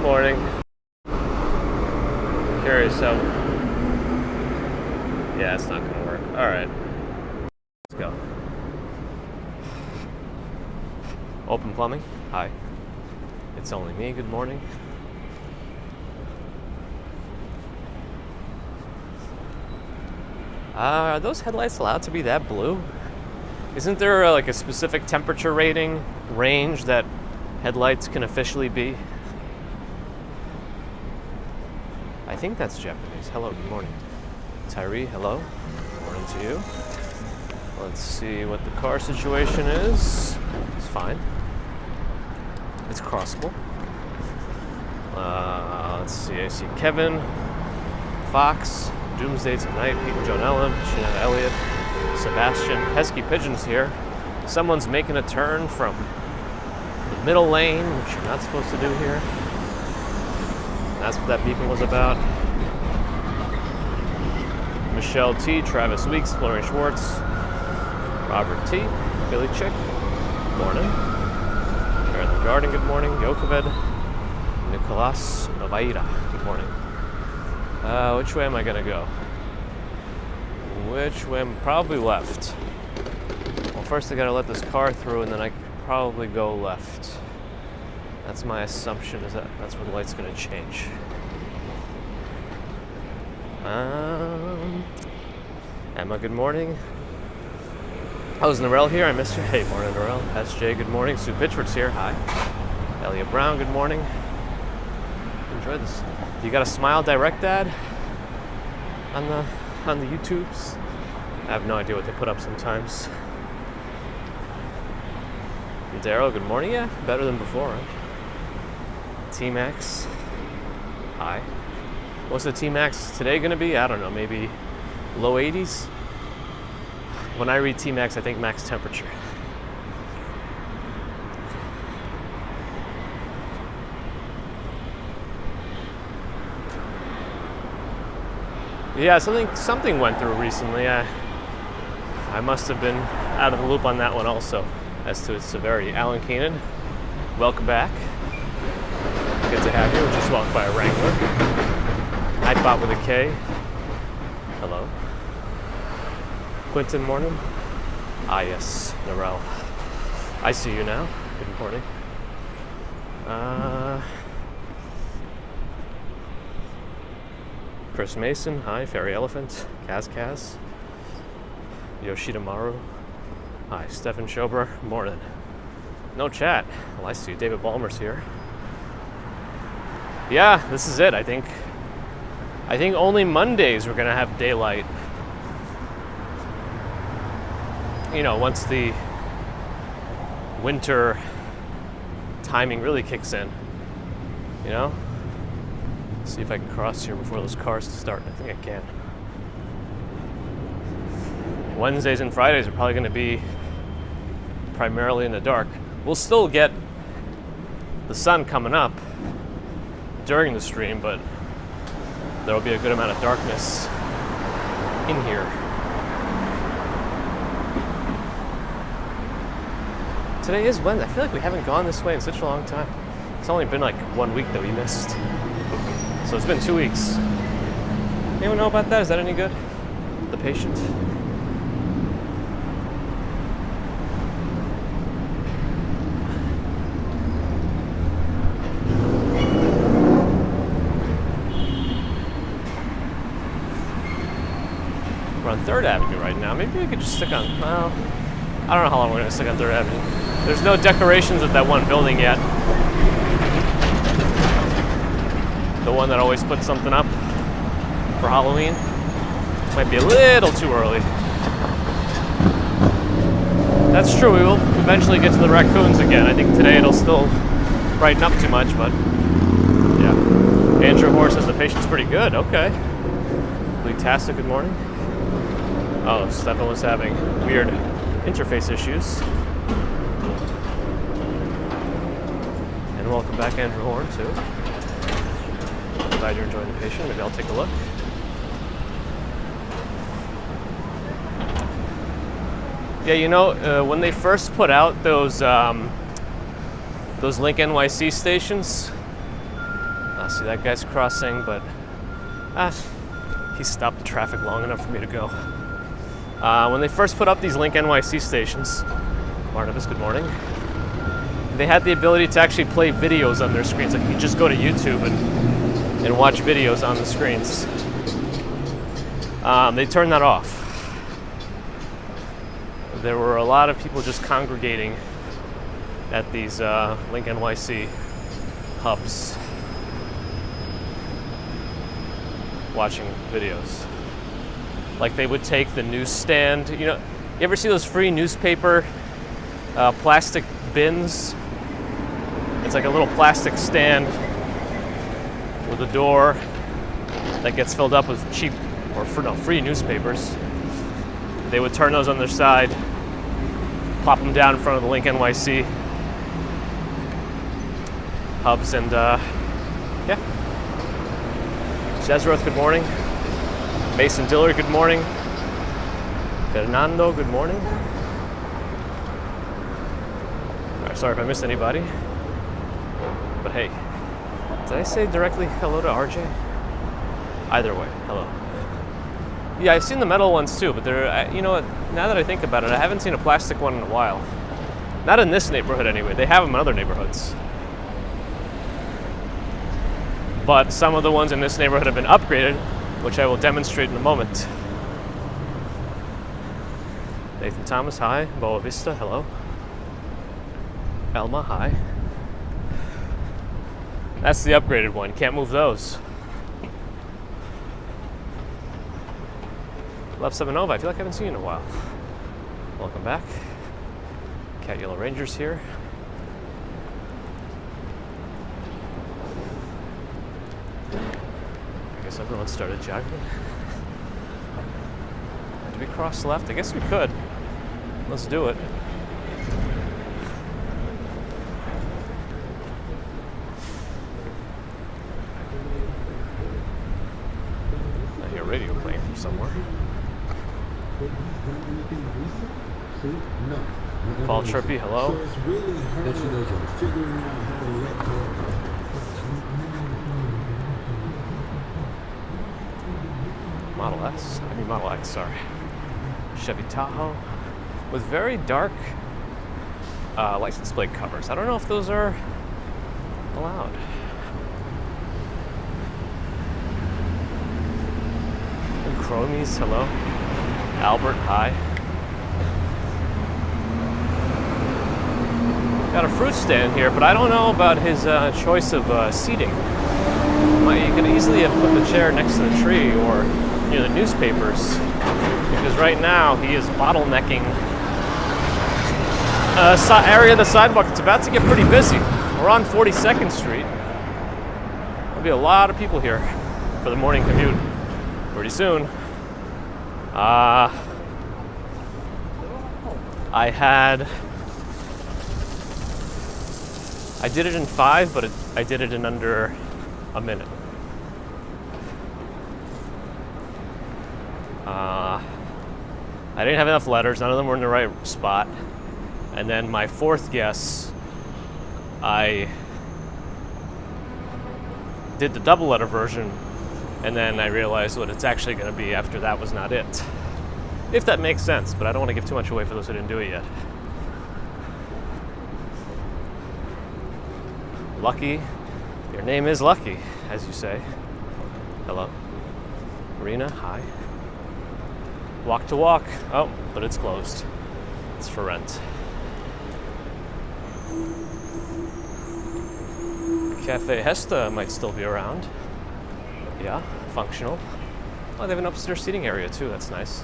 morning. Curious, so... Yeah, it's not gonna work. Alright. Let's go. Open plumbing. Hi. It's only me. Good morning. Are those headlights allowed to be that blue? Isn't there like a specific temperature rating range that headlights can officially be? I think that's Japanese. Hello, good morning. Tyree, hello. Morning to you. Let's see what the car situation is. It's fine. It's crossable. Let's see, I see Kevin, Fox, Doomsday Tonight, Pete and Joan Ellen, Shanetta Elliott, Sebastian, pesky pigeons here. Someone's making a turn from the middle lane, which you're not supposed to do here. That's what that beeping was about. Michelle T, Travis Weeks, Florian Schwartz, Robert T, Billy Chick, morning. Aaron the Garden, good morning. Yokoved, Nicolas Novaira, good morning. Which way am I gonna go? Which way? Probably left. Well, first I gotta let this car through, and then I probably go left. That's my assumption, is that's where the light's gonna change. Emma, good morning. Oh, is Narelle here? I missed you. Hey, morning, Narelle. SJ, good morning. Sue Pitchford's here. Hi. Elliot Brown, good morning. Enjoy this. You got a Smile Direct ad on the YouTubes? I have no idea what they put up sometimes. Daryl, good morning. Yeah, better than before. Huh? T-Max. Hi. What's the T-Max today going to be? I don't know, maybe low 80s? When I read T-Max, I think max temperature. Yeah, something went through recently. I must have been out of the loop on that one also, as to its severity. Alan Keenan, welcome back. Good to have you. We just walked by a Wrangler. Nightbot with a K. Hello. Quentin, morning. Ah, yes, Narelle. I see you now. Good morning. Chris Mason, hi. Fairy Elephant. Kaz. Yoshida Maru. Hi. Stefan Schober, morning. No chat. Well, I see you. David Ballmer's here. Yeah, this is it, I think. I think only Mondays we're going to have daylight. You know, once the winter timing really kicks in. You know? See if I can cross here before those cars start. I think I can. Wednesdays and Fridays are probably going to be primarily in the dark. We'll still get the sun coming up during the stream, but there will be a good amount of darkness in here. Today is Wednesday. I feel like we haven't gone this way in such a long time. It's only been like 1 week that we missed. So it's been 2 weeks. Anyone know about that? Is that any good? The patient? We're on 3rd Avenue right now. Maybe we could just stick on, well, I don't know how long we're going to stick on 3rd Avenue. There's no decorations at that one building yet. The one that always puts something up for Halloween. Might be a little too early. That's true, we will eventually get to the raccoons again. I think today it'll still brighten up too much, but yeah. Andrew Moore says the patient's pretty good. Okay. Leetastic, good morning. Oh, Stefan was having weird interface issues. And welcome back, Andrew Horn, too. Glad you're enjoying the patient. Maybe I'll take a look. Yeah, you know, when they first put out those LinkNYC stations, See, that guy's crossing, but he stopped the traffic long enough for me to go. When they first put up these LinkNYC stations, Barnabas, good morning, they had the ability to actually play videos on their screens. Like, you just go to YouTube and watch videos on the screens. They turned that off. There were a lot of people just congregating at these LinkNYC hubs, watching videos. Like, they would take the newsstand. You know, you ever see those free newspaper plastic bins? It's like a little plastic stand with a door that gets filled up with cheap or free newspapers. They would turn those on their side, plop them down in front of the LinkNYC hubs, and yeah. Jezroth, good morning. Mason Diller, good morning. Fernando, good morning. All right, sorry if I missed anybody. But hey, did I say directly hello to RJ? Either way, hello. Yeah, I've seen the metal ones too, but they're, you know what, now that I think about it, I haven't seen a plastic one in a while. Not in this neighborhood anyway. They have them in other neighborhoods. But some of the ones in this neighborhood have been upgraded, which I will demonstrate in a moment. Nathan Thomas, hi. Boa Vista, hello. Elma, hi. That's the upgraded one. Can't move those. Love 7 I feel like I haven't seen you in a while. Welcome back. Cat Yellow Rangers here. I guess everyone started jogging. Did we cross left? I guess we could. Let's do it. I hear radio playing from somewhere. Paul Chirpy, hello. Model S, I mean Model X, sorry. Chevy Tahoe with very dark license plate covers. I don't know if those are allowed. And Chromies, hello. Albert, hi. Got a fruit stand here, but I don't know about his choice of seating. You could easily have put the chair next to the tree or near the newspapers, because right now he is bottlenecking area of the sidewalk. It's about to get pretty busy. We're on 42nd Street. There'll be a lot of people here for the morning commute pretty soon. I did it in 5, but I did it in under a minute. I didn't have enough letters. None of them were in the right spot. And then my fourth guess, I did the double letter version, and then I realized what it's actually going to be after that was not it. If that makes sense, but I don't want to give too much away for those who didn't do it yet. Lucky. Your name is Lucky, as you say. Hello. Marina, hi. Walk to Walk. Oh, but it's closed. It's for rent. Cafe Hesta might still be around. Yeah, functional. Oh, they have an upstairs seating area too. That's nice.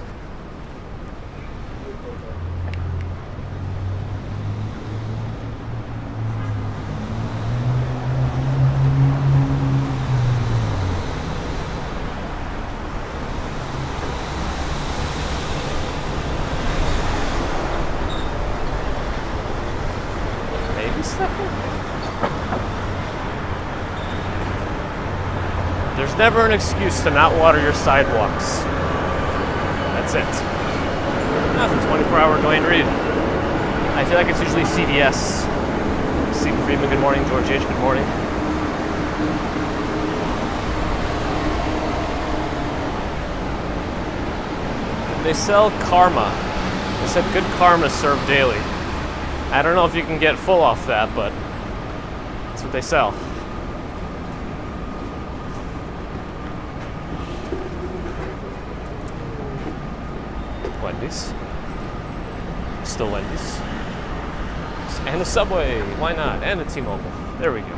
There's never an excuse to not water your sidewalks. That's it. That's a 24-hour Dwayne Reed. I feel like it's usually CDS. Stephen Friedman, good morning. George H., good morning. They sell karma. They said good karma served daily. I don't know if you can get full off that, but that's what they sell. Wendy's. Still Wendy's. And a Subway. Why not? And a T-Mobile. There we go.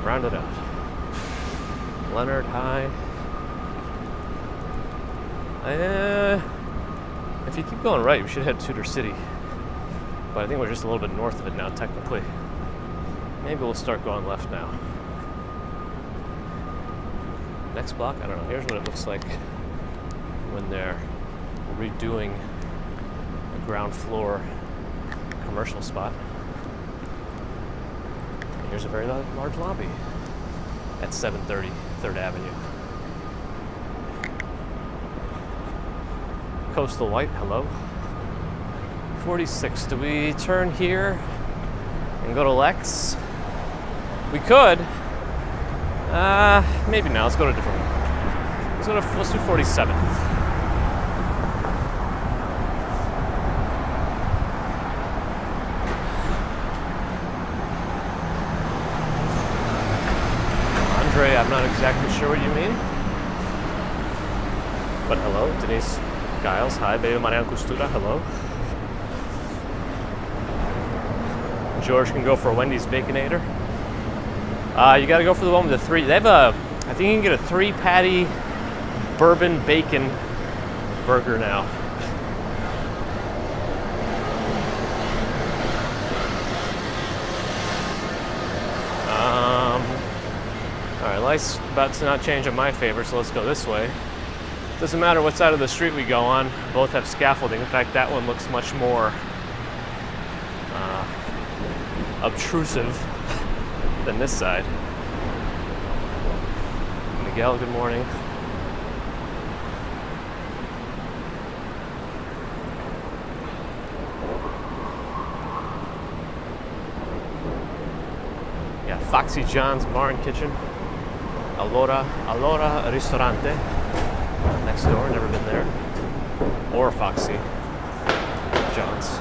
Round it out. Leonard, hi. If you keep going right, we should head to Tudor City. But I think we're just a little bit north of it now, technically. Maybe we'll start going left now. Next block? I don't know. Here's what it looks like when they're redoing a ground floor commercial spot. And here's a very large lobby at 730 3rd Avenue. Coastal White, hello. 46, do we turn here and go to Lex? We could. Maybe now, let's go to a different one. Let's do 47th. Andre, I'm not exactly sure what you mean. But hello, Denise Giles, hi. Beta Marian Costura, hello. George can go for a Wendy's Baconator. You gotta go for the one with the 3. They have I think you can get a 3-patty bourbon bacon burger now. Alright, light's about to not change in my favor, so let's go this way. Doesn't matter what side of the street we go on, both have scaffolding. In fact, that one looks much more obtrusive than this side. Miguel, good morning. Yeah, Foxy John's Bar and Kitchen. Allora Ristorante. Next door, never been there. Or Foxy John's.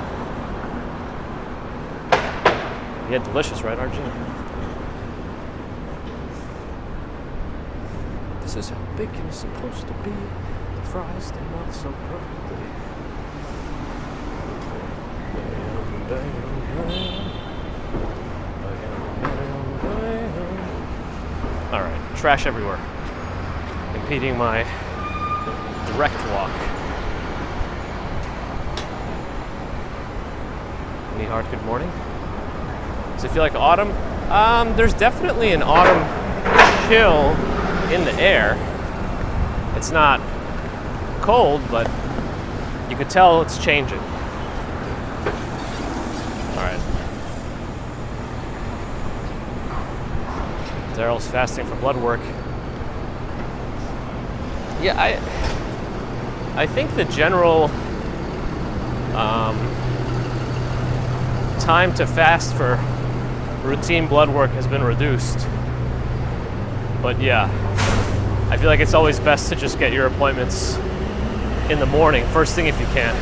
Yeah, delicious, right, RG? This is how bacon is supposed to be. The fries, they're not so perfectly. Alright, trash everywhere. Impeding my direct walk. Nihart, good morning. Does it feel like autumn? There's definitely an autumn chill in the air. It's not cold, but you could tell it's changing. All right. Daryl's fasting for blood work. Yeah, I think the general time to fast for routine blood work has been reduced. But yeah, I feel like it's always best to just get your appointments in the morning, first thing if you can.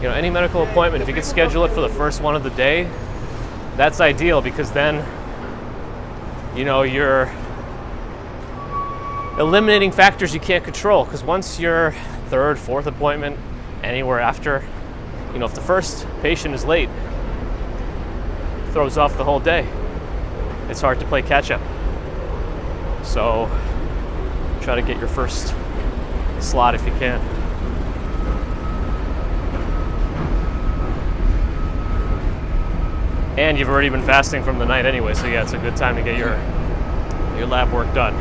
You know, any medical appointment, if you could schedule it for the first one of the day, that's ideal, because then, you know, you're eliminating factors you can't control. Because once your 3rd, 4th appointment, anywhere after, you know, if the first patient is late, throws off the whole day. It's hard to play catch up. So try to get your first slot if you can. And you've already been fasting from the night anyway, so yeah, it's a good time to get your lab work done.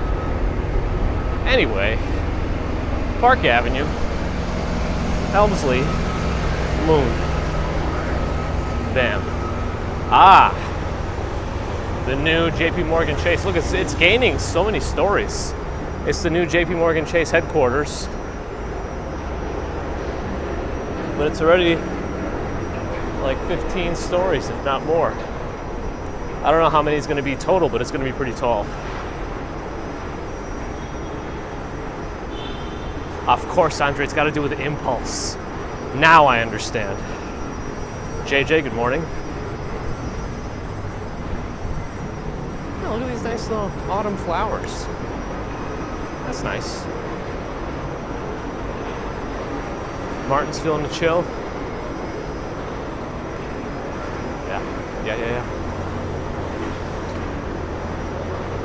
Anyway, Park Avenue, Helmsley, Moon. Bam. Ah, the new JP Morgan Chase. Look, it's gaining so many stories. It's the new JP Morgan Chase headquarters. But it's already like 15 stories, if not more. I don't know how many it's going to be total, but it's going to be pretty tall. Of course, Andre, it's got to do with impulse. Now I understand. JJ, good morning. Oh, look at these nice little autumn flowers. That's nice. Martin's feeling the chill. Yeah.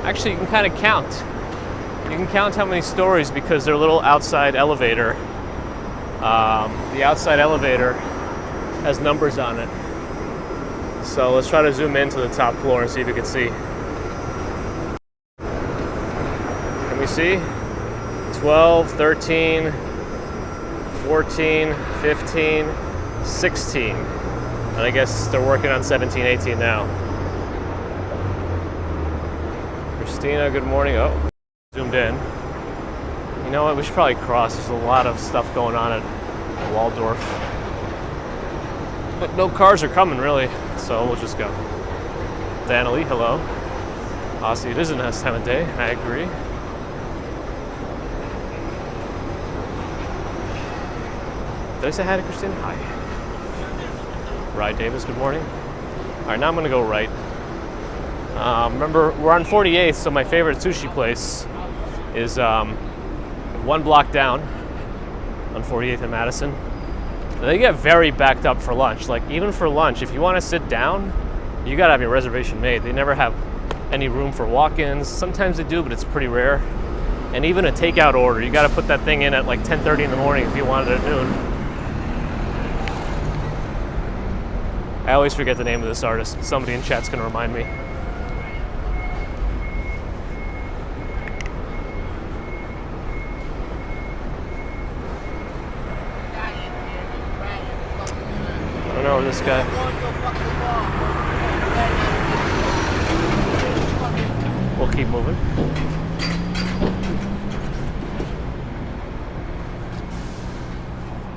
Actually, you can kind of count. You can count how many stories because their little outside elevator, the outside elevator has numbers on it. So let's try to zoom into the top floor and see if you can see. Can we see? 12, 13, 14, 15, 16. And I guess they're working on 17, 18 now. Christina, good morning. Oh, zoomed in. You know what? We should probably cross. There's a lot of stuff going on at Waldorf. But no cars are coming, really. So we'll just go. Danalee, hello. Aussie, it is a nice time of day. I agree. Did I say hi to Christina? Hi. Rye Davis, good morning. All right, now I'm gonna go right. Remember, we're on 48th, so my favorite sushi place is one block down on 48th and Madison. And they get very backed up for lunch. Like, even for lunch, if you want to sit down, you gotta have your reservation made. They never have any room for walk-ins. Sometimes they do, but it's pretty rare. And even a takeout order, you gotta put that thing in at like 10:30 in the morning if you want it at noon. I always forget the name of this artist. Somebody in chat's gonna remind me. I don't know this guy. We'll keep moving.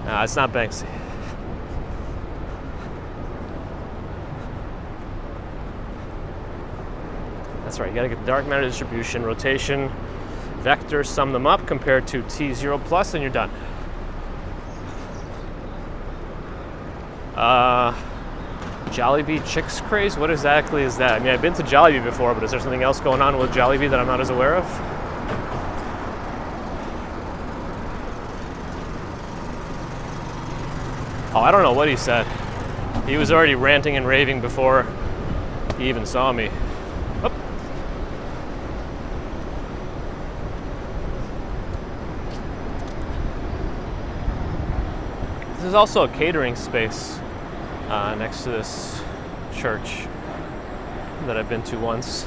Nah, it's not Banksy. That's right, you gotta get the dark matter distribution, rotation, vector, sum them up, compare to T0 plus, and you're done. Jollibee Chicks Craze? What exactly is that? I mean, I've been to Jollibee before, but is there something else going on with Jollibee that I'm not as aware of? Oh, I don't know what he said. He was already ranting and raving before he even saw me. Oh. This is also a catering space next to this church that I've been to once,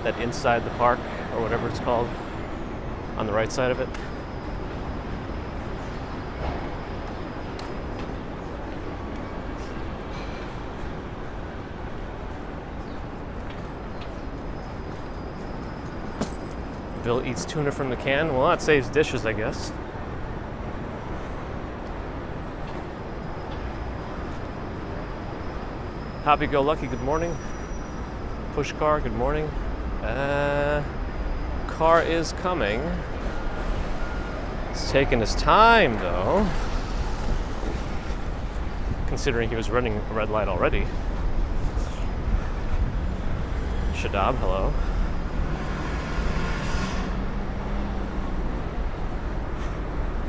that inside the park, or whatever it's called, on the right side of it. Bill eats tuna from the can. Well, that saves dishes, I guess. Happy-go-lucky, good morning. Push car, good morning. Car is coming. It's taking his time, though. Considering he was running a red light already. Shadab, hello.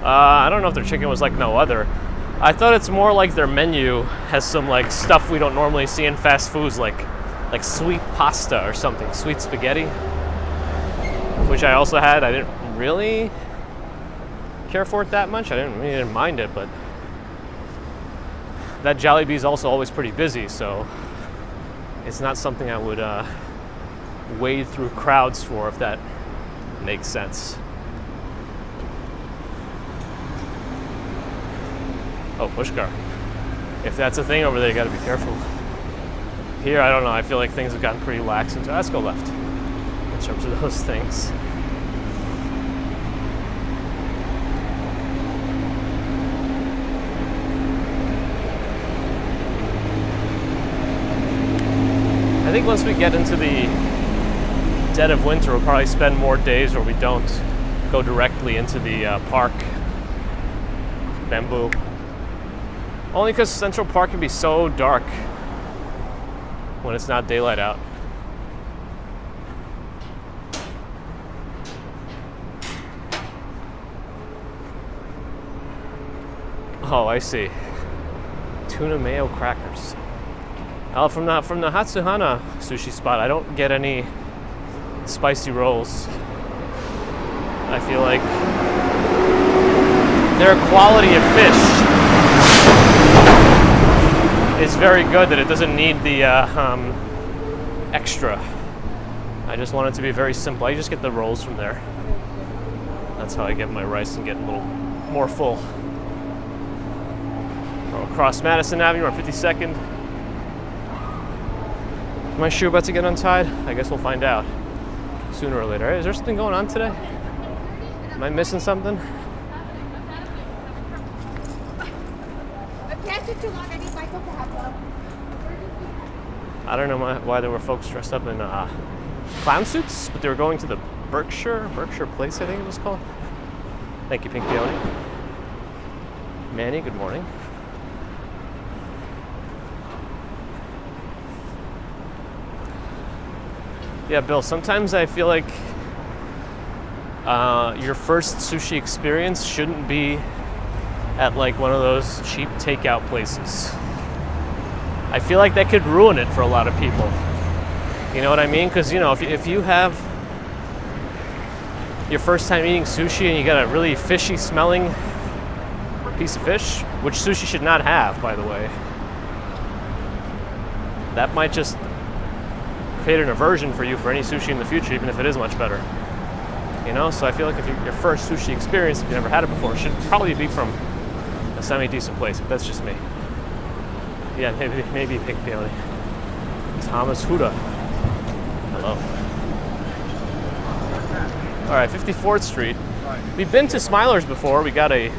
I don't know if their chicken was like no other. I thought it's more like their menu has some like stuff we don't normally see in fast foods, like sweet pasta or something, sweet spaghetti, which I also had. I didn't really care for it that much. I didn't mind it, but that Jollibee is also always pretty busy, so it's not something I would wade through crowds for, if that makes sense. Oh, push car. If that's a thing over there, you gotta be careful. Here, I don't know, I feel like things have gotten pretty lax, and so let's go left in terms of those things. I think once we get into the dead of winter, we'll probably spend more days where we don't go directly into the park bamboo. Only because Central Park can be so dark when it's not daylight out. Oh, I see. Tuna mayo crackers. From the Hatsuhana sushi spot, I don't get any spicy rolls. I feel like their quality of fish is very good, that it doesn't need the extra. I just want it to be very simple. I just get the rolls from there. That's how I get my rice and get a little more full. Across Madison Avenue on 52nd. Is my shoe about to get untied? I guess we'll find out sooner or later. Is there something going on today? Am I missing something? I don't know why there were folks dressed up in clown suits, but they were going to the Berkshire Place, I think it was called. Thank you, Pink Peony. Manny, good morning. Yeah, Bill, sometimes I feel like your first sushi experience shouldn't be at like one of those cheap takeout places. I feel like that could ruin it for a lot of people. You know what I mean? Because, you know, if you have your first time eating sushi and you got a really fishy smelling piece of fish, which sushi should not have, by the way, that might just create an aversion for you for any sushi in the future, even if it is much better. You know, so I feel like if your first sushi experience, if you've never had it before, should probably be from a semi-decent place, but that's just me. Yeah, maybe Pink Peony. Thomas Huda. Hello. All right, 54th Street. We've been to Smiler's before. We got a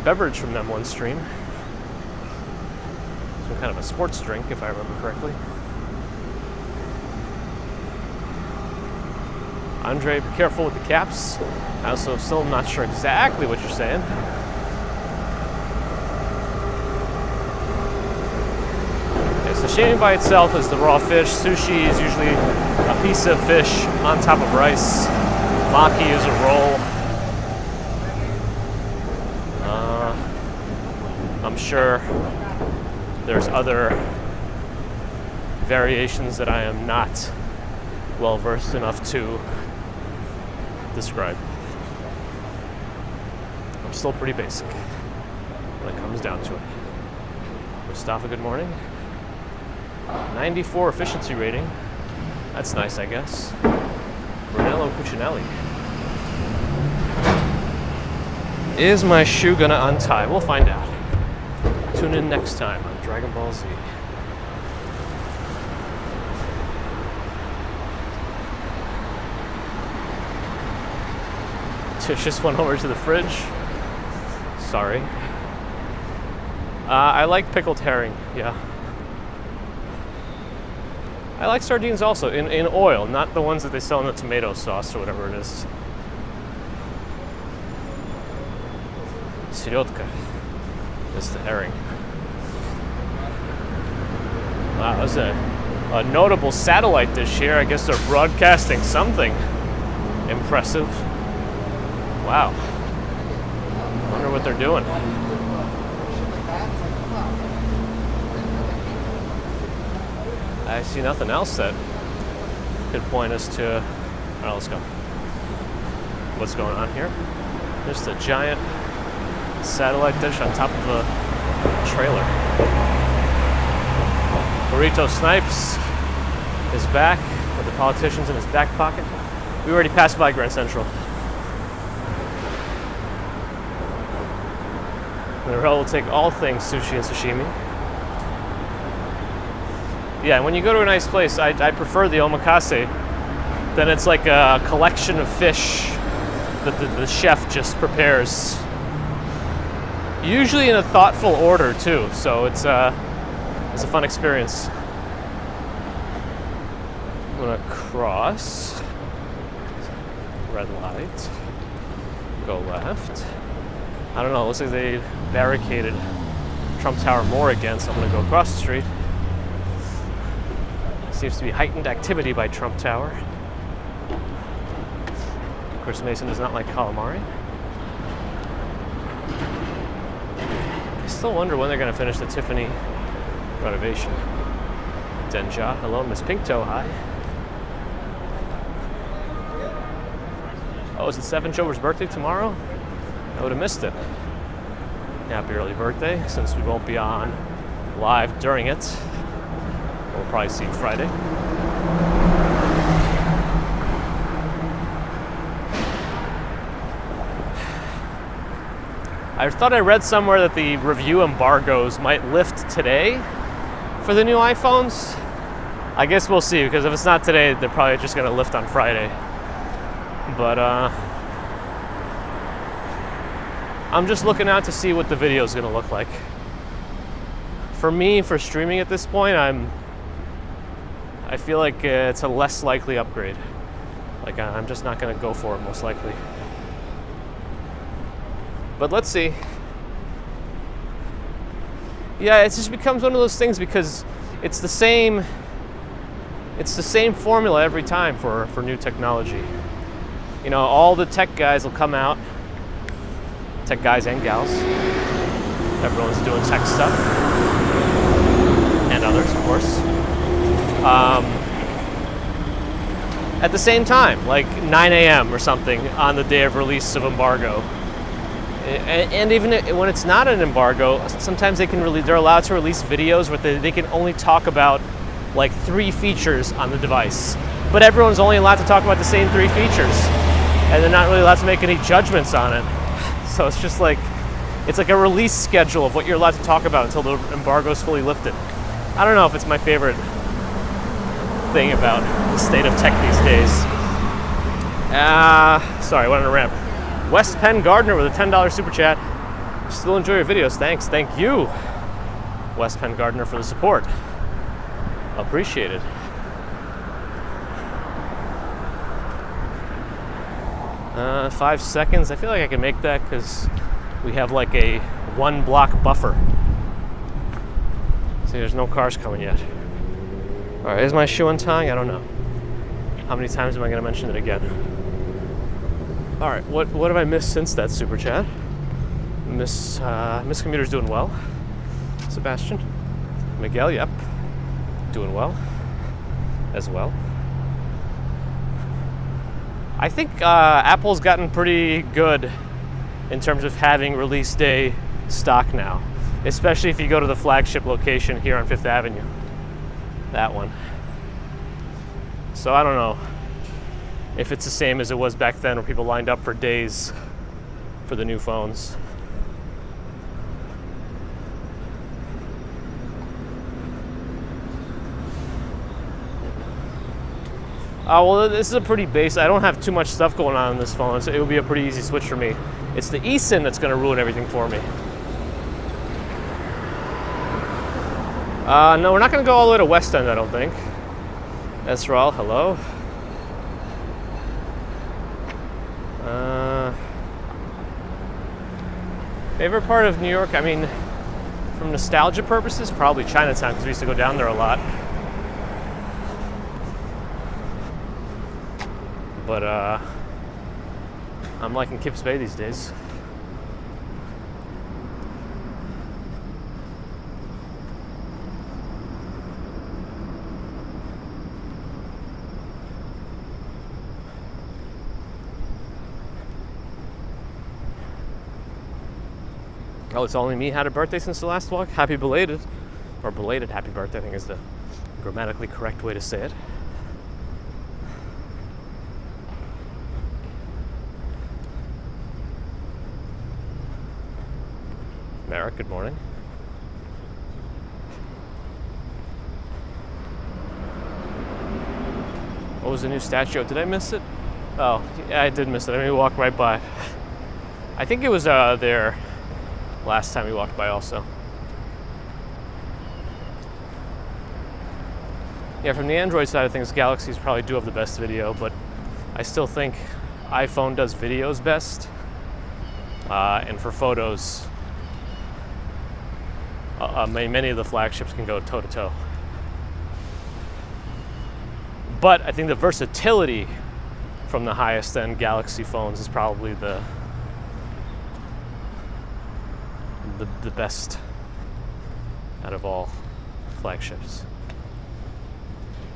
beverage from them one stream. Some kind of a sports drink, if I remember correctly. Andre, be careful with the caps. I also still am not sure exactly what you're saying. Okay, sashimi by itself is the raw fish. Sushi is usually a piece of fish on top of rice. Maki is a roll. I'm sure there's other variations that I am not well versed enough to describe. I'm still pretty basic when it comes down to it. Mustafa, good morning. 94 efficiency rating. That's nice, I guess. Brunello Cucinelli. Is my shoe gonna untie? We'll find out. Tune in next time on Dragon Ball Z. Just went over to the fridge. Sorry. I like pickled herring, yeah. I like sardines also, in oil, not the ones that they sell in the tomato sauce or whatever it is. Sirotka. That's the herring. Wow, that's a notable satellite dish here. I guess they're broadcasting something impressive. Wow. I wonder what they're doing. I see nothing else that could point us to... All right, let's go. What's going on here? Just a giant satellite dish on top of a trailer. Burrito Snipes is back with the politicians in his back pocket. We already passed by Grand Central. Narelle will take all things sushi and sashimi. Yeah, when you go to a nice place, I prefer the omakase. Then it's like a collection of fish that the chef just prepares. Usually in a thoughtful order too, so it's a fun experience. I'm gonna cross. Red light. Go left. I don't know, it looks like they barricaded Trump Tower more again, so I'm gonna go across the street. Seems to be heightened activity by Trump Tower. Chris Mason does not like calamari. I still wonder when they're gonna finish the Tiffany renovation. Denja, hello, Miss Pinkto, hi. Oh, is it Seven Jover's birthday tomorrow? I would have missed it. Happy early birthday, since we won't be on live during it. We'll probably see you Friday. I thought I read somewhere that the review embargoes might lift today for the new iPhones. I guess we'll see, because if it's not today, they're probably just going to lift on Friday. But I'm just looking out to see what the video is going to look like. For me, for streaming at this point, I feel like it's a less likely upgrade. Like, I'm just not going to go for it, most likely. But let's see. Yeah, it just becomes one of those things because it's the same formula every time for new technology. You know, all the tech guys will come out, tech guys and gals. Everyone's doing tech stuff. And others, of course. At the same time, like 9 a.m. or something on the day of release of embargo. And even when it's not an embargo, sometimes they're allowed to release videos where they can only talk about like 3 features on the device. But everyone's only allowed to talk about the same 3 features. And they're not really allowed to make any judgments on it. So it's just like, it's like a release schedule of what you're allowed to talk about until the embargo is fully lifted. I don't know if it's my favorite thing about the state of tech these days. Sorry, I went on a ramp. West Penn Gardner with a $10 super chat. Still enjoy your videos. Thanks. Thank you, West Penn Gardner, for the support. Appreciate it. Uh, 5 seconds. I feel like I can make that because we have like a 1 block buffer. See, there's no cars coming yet. All right, is my shoe untying? I don't know. How many times am I going to mention it again? All right, what have I missed since that super chat? Miss Commuter's doing well. Sebastian. Miguel, yep. Doing well. As well. I think Apple's gotten pretty good in terms of having release day stock now. Especially if you go to the flagship location here on 5th Avenue. That one. So I don't know if it's the same as it was back then where people lined up for days for the new phones. Well, this is a pretty basic. I don't have too much stuff going on this phone, so it would be a pretty easy switch for me. It's the eSIM that's going to ruin everything for me. No, we're not going to go all the way to West End, I don't think. Esral, hello. Favorite part of New York, I mean, from nostalgia purposes, probably Chinatown, because we used to go down there a lot. But I'm liking Kips Bay these days. Oh, it's only me had a birthday since the last walk? Happy belated. Or belated happy birthday, I think is the grammatically correct way to say it. Merrick, good morning. What was the new statue? Did I miss it? Oh, yeah, I did miss it. I mean, we walked right by. I think it was there last time we walked by also. Yeah, from the Android side of things, Galaxies probably do have the best video, but I still think iPhone does videos best. and for photos, many of the flagships can go toe to toe. But I think the versatility from the highest end Galaxy phones is probably the best out of all flagships.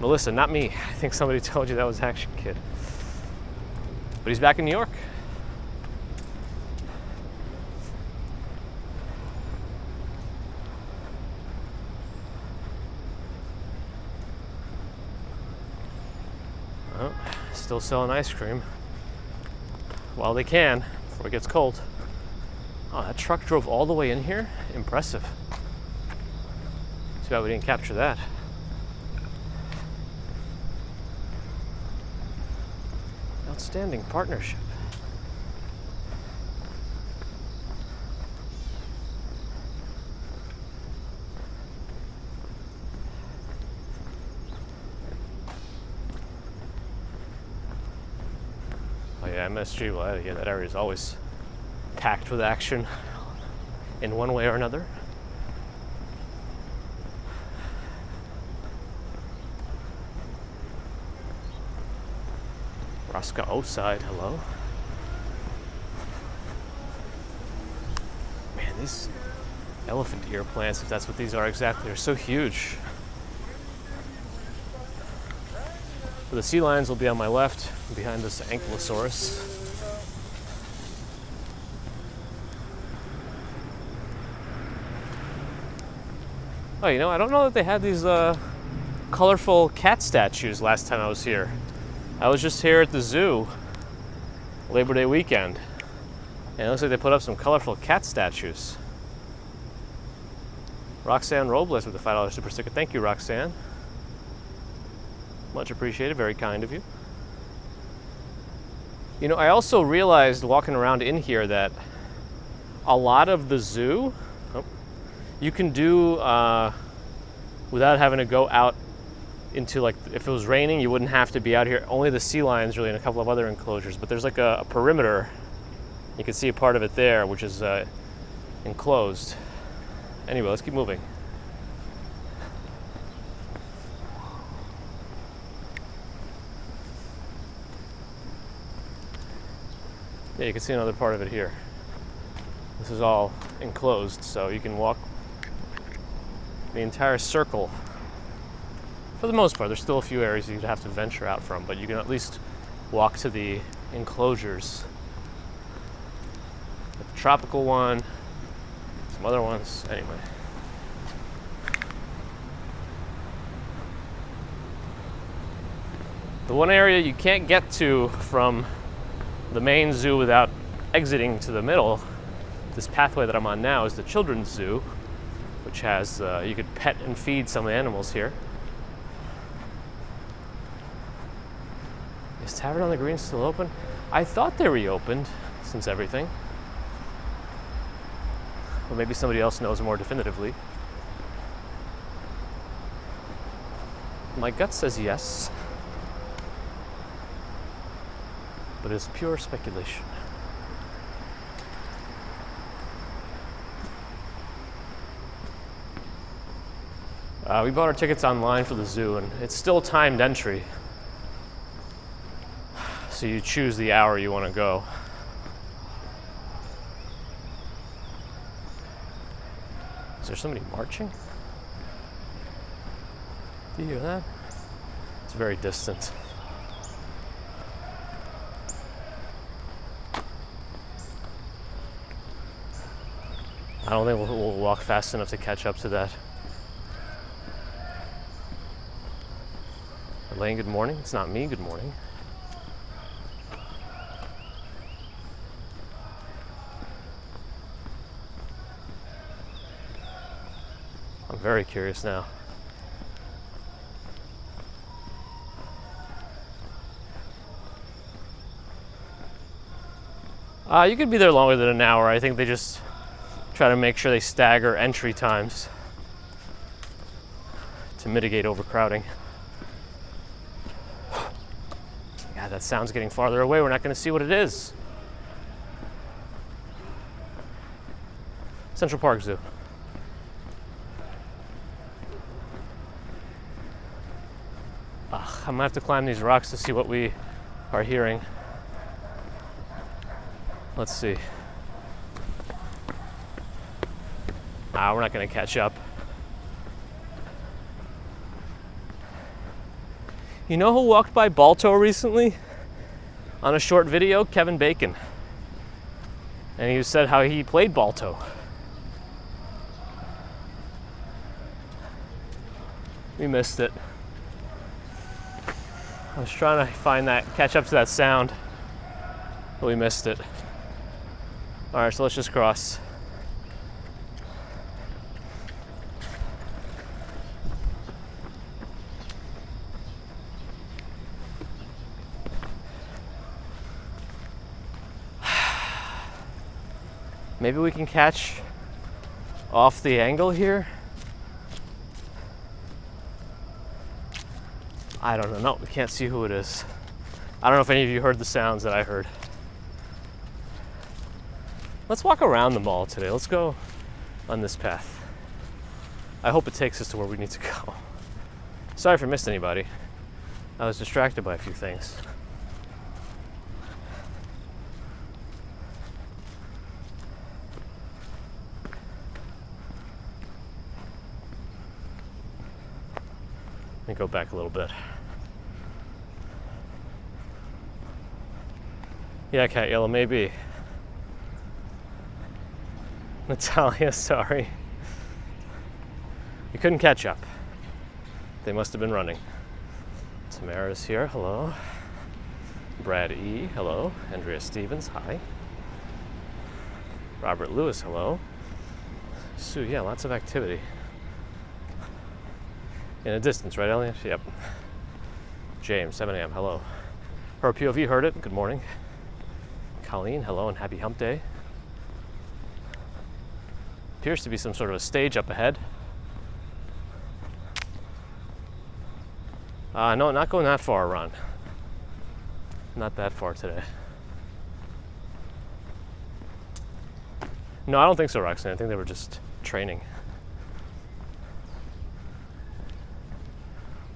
Melissa, not me. I think somebody told you that was Action Kid. But he's back in New York. Oh, still selling ice cream while they can before it gets cold. Oh, that truck drove all the way in here? Impressive. Too bad we didn't capture that. Outstanding partnership. Oh yeah, MSG, well, yeah, that area is always packed with action in one way or another. Roscoe side, hello. Man, these elephant ear plants, if that's what these are exactly, are so huge. So the sea lions will be on my left, behind this ankylosaurus. Oh, you know, I don't know that they had these colorful cat statues last time I was here. I was just here at the zoo Labor Day weekend, and it looks like they put up some colorful cat statues. Roxanne Robles with the $5 super sticker. Thank you, Roxanne. Much appreciated, very kind of you. You know, I also realized walking around in here that a lot of the zoo, you can do without having to go out into, like, if it was raining, you wouldn't have to be out here. Only the sea lions really and a couple of other enclosures, but there's like a perimeter. You can see a part of it there, which is enclosed. Anyway, let's keep moving. Yeah, you can see another part of it here. This is all enclosed, so you can walk the entire circle. For the most part, there's still a few areas you'd have to venture out from, but you can at least walk to the enclosures. The tropical one, some other ones, anyway. The one area you can't get to from the main zoo without exiting to the middle, this pathway that I'm on now, is the children's zoo, which has, you could pet and feed some animals here. Is Tavern on the Green still open? I thought they reopened since everything. Or maybe somebody else knows more definitively. My gut says yes, but it's pure speculation. We bought our tickets online for the zoo, and it's still timed entry. So you choose the hour you want to go. Is there somebody marching? Do you hear that? It's very distant. I don't think we'll walk fast enough to catch up to that. Elaine, good morning. It's not me, good morning. I'm very curious now. You could be there longer than an hour. I think they just try to make sure they stagger entry times to mitigate overcrowding. God, that sound's getting farther away. We're not going to see what it is. Central Park Zoo. Ugh, I'm gonna have to climb these rocks to see what we are hearing. Let's see. We're not gonna catch up. You know who walked by Balto recently? On a short video, Kevin Bacon. And he said how he played Balto. We missed it. I was trying to catch up to that sound, but we missed it. All right, so let's just cross. Maybe we can catch off the angle here. I don't know. No, we can't see who it is. I don't know if any of you heard the sounds that I heard. Let's walk around the mall today. Let's go on this path. I hope it takes us to where we need to go. Sorry if I missed anybody. I was distracted by a few things. Let me go back a little bit. Yeah, Cat Yellow, maybe. Natalia, sorry. We couldn't catch up. They must have been running. Tamara's here, hello. Brad E, hello. Andrea Stevens, hi. Robert Lewis, hello. Sue, yeah, lots of activity. In a distance, right, Elliot? Yep. James, 7 a.m., hello. Her POV heard it, good morning. Colleen, hello, and happy hump day. Appears to be some sort of a stage up ahead. No, not going that far, Ron. Not that far today. No, I don't think so, Roxanne. I think they were just training.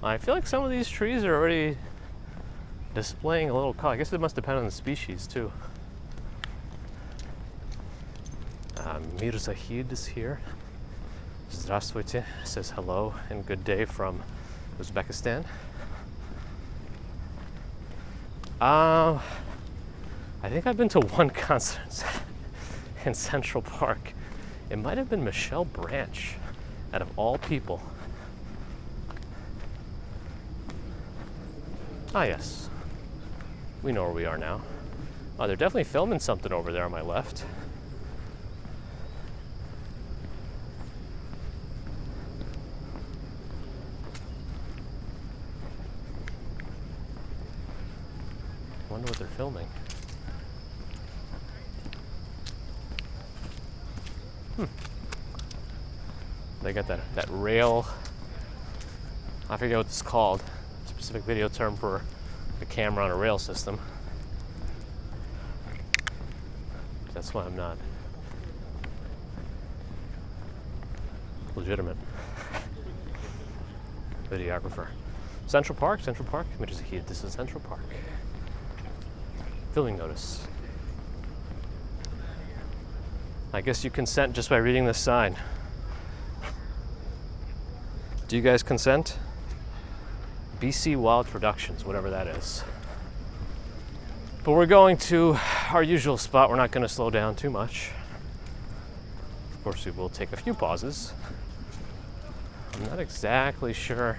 I feel like some of these trees are already displaying a little color. I guess it must depend on the species too. Mir Zahid is here. Здравствуйте, says hello and good day from Uzbekistan. I think I've been to one concert in Central Park. It might have been Michelle Branch, out of all people. Ah, yes. We know where we are now. Oh, they're definitely filming something over there on my left. I wonder what they're filming. They got that rail. I forget what it's called. Specific video term for a camera on a rail system. That's why I'm not legitimate videographer. Central Park. This is Central Park. Filming notice. I guess you consent just by reading this sign. Do you guys consent? BC Wild Productions, whatever that is. But we're going to our usual spot. We're not going to slow down too much. Of course, we will take a few pauses. I'm not exactly sure.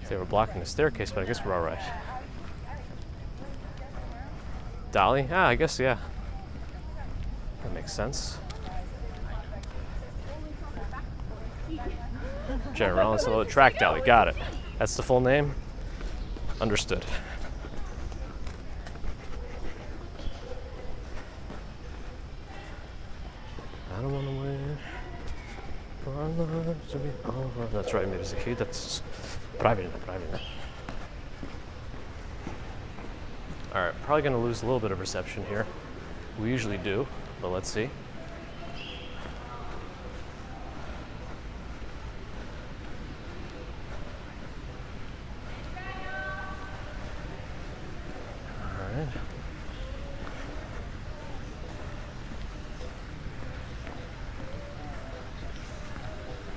They were blocking the staircase, but I guess we're all right. Dolly? I guess, yeah. That makes sense. General, it's a little track Dolly. Got it. That's the full name? Understood. I don't want to wait for our lives to be over. That's right, maybe Zaki. That's правильно. All right, probably gonna lose a little bit of reception here. We usually do, but let's see. All right.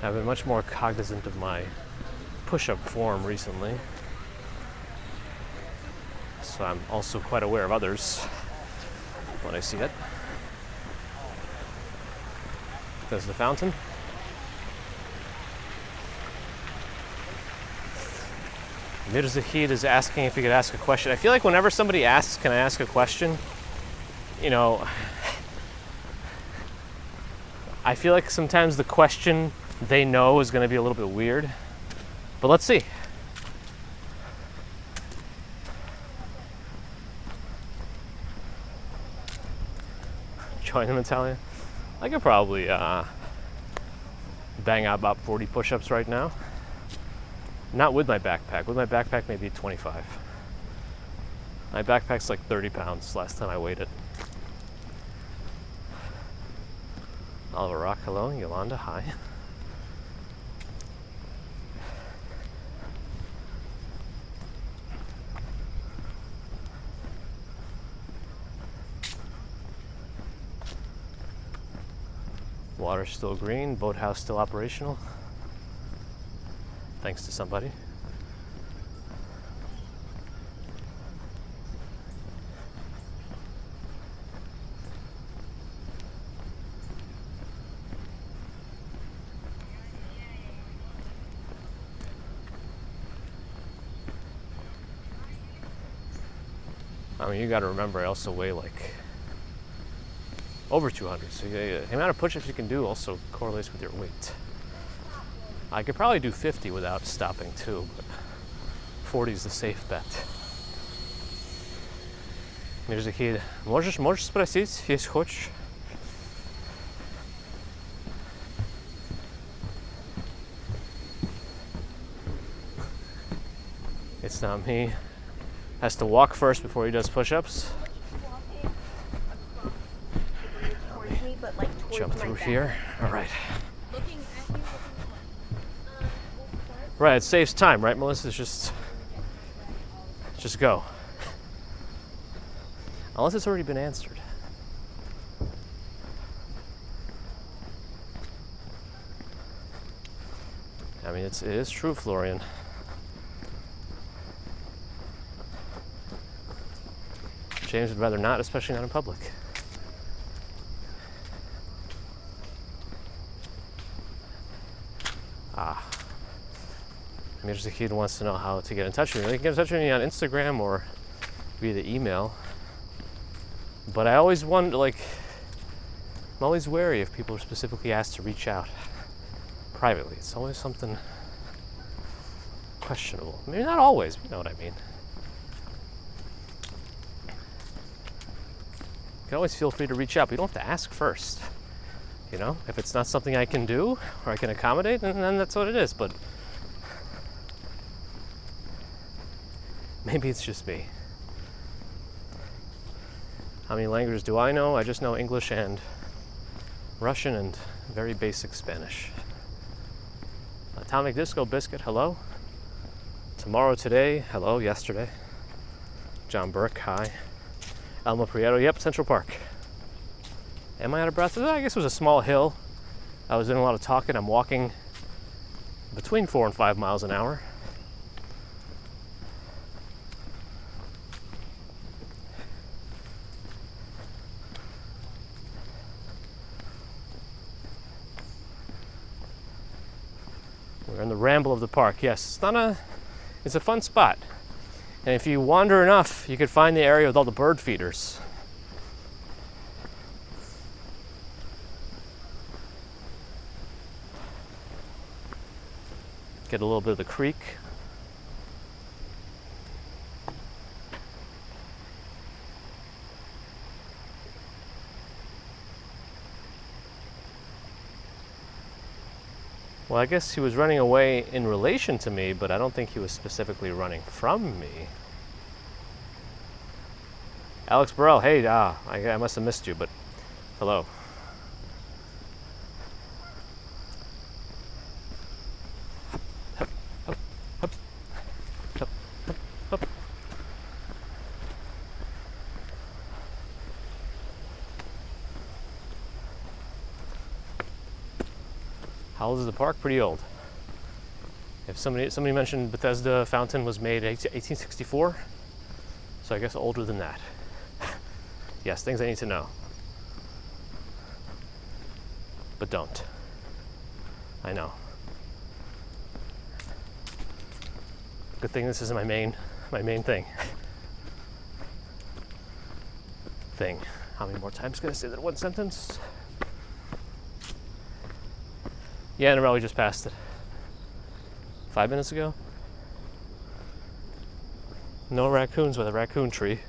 I've been much more cognizant of my push-up form recently, so I'm also quite aware of others when I see it. There's the fountain. Mirzahid is asking if he could ask a question. I feel like whenever somebody asks, can I ask a question? You know, I feel like sometimes the question they know is going to be a little bit weird. But let's see. Join them, Italian. I could probably bang out about 40 push-ups right now. Not with my backpack. With my backpack, maybe 25. My backpack's like 30 pounds last time I weighed it. Oliver Rock, hello. Yolanda, hi. Water's still green, boathouse still operational. Thanks to somebody. I mean, you got to remember, I also weigh like over 200, so the amount of push-ups you can do also correlates with your weight. I could probably do 50 without stopping too, but 40 is the safe bet. Mirzahid, можешь спросить, если хочешь? It's not me. Has to walk first before he does push-ups. Jump through here. All right. Right, it saves time, right, Melissa? Just go. Unless it's already been answered. I mean, it is true, Florian. James would rather not, especially not in public. Mirzahid wants to know how to get in touch with me. You can get in touch with me on Instagram or via the email. But I always wonder, like, I'm always wary if people are specifically asked to reach out privately. It's always something questionable. Maybe not always, but you know what I mean. You can always feel free to reach out, but you don't have to ask first. You know, if it's not something I can do or I can accommodate, then that's what it is. But maybe it's just me. How many languages do I know? I just know English and Russian and very basic Spanish. Atomic Disco Biscuit, hello. Tomorrow Today, hello, yesterday. John Burke, hi. Elmo Prieto, yep, Central Park. Am I out of breath? I guess it was a small hill. I was doing a lot of talking. I'm walking between 4 and 5 miles an hour. We're in the ramble of the park. Yes, it's a fun spot. And if you wander enough, you could find the area with all the bird feeders. Get a little bit of the creek. Well, I guess he was running away in relation to me, but I don't think he was specifically running from me. Alex Burrell, hey, I must have missed you, but hello. How old is the park? Pretty old. If somebody mentioned Bethesda fountain was made in 1864, so I guess older than that. Yes, things I need to know, but don't. I know. Good thing this is my main thing. How many more times can I say that in one sentence? Yeah, and we just passed it. 5 minutes ago. No raccoons with a raccoon tree.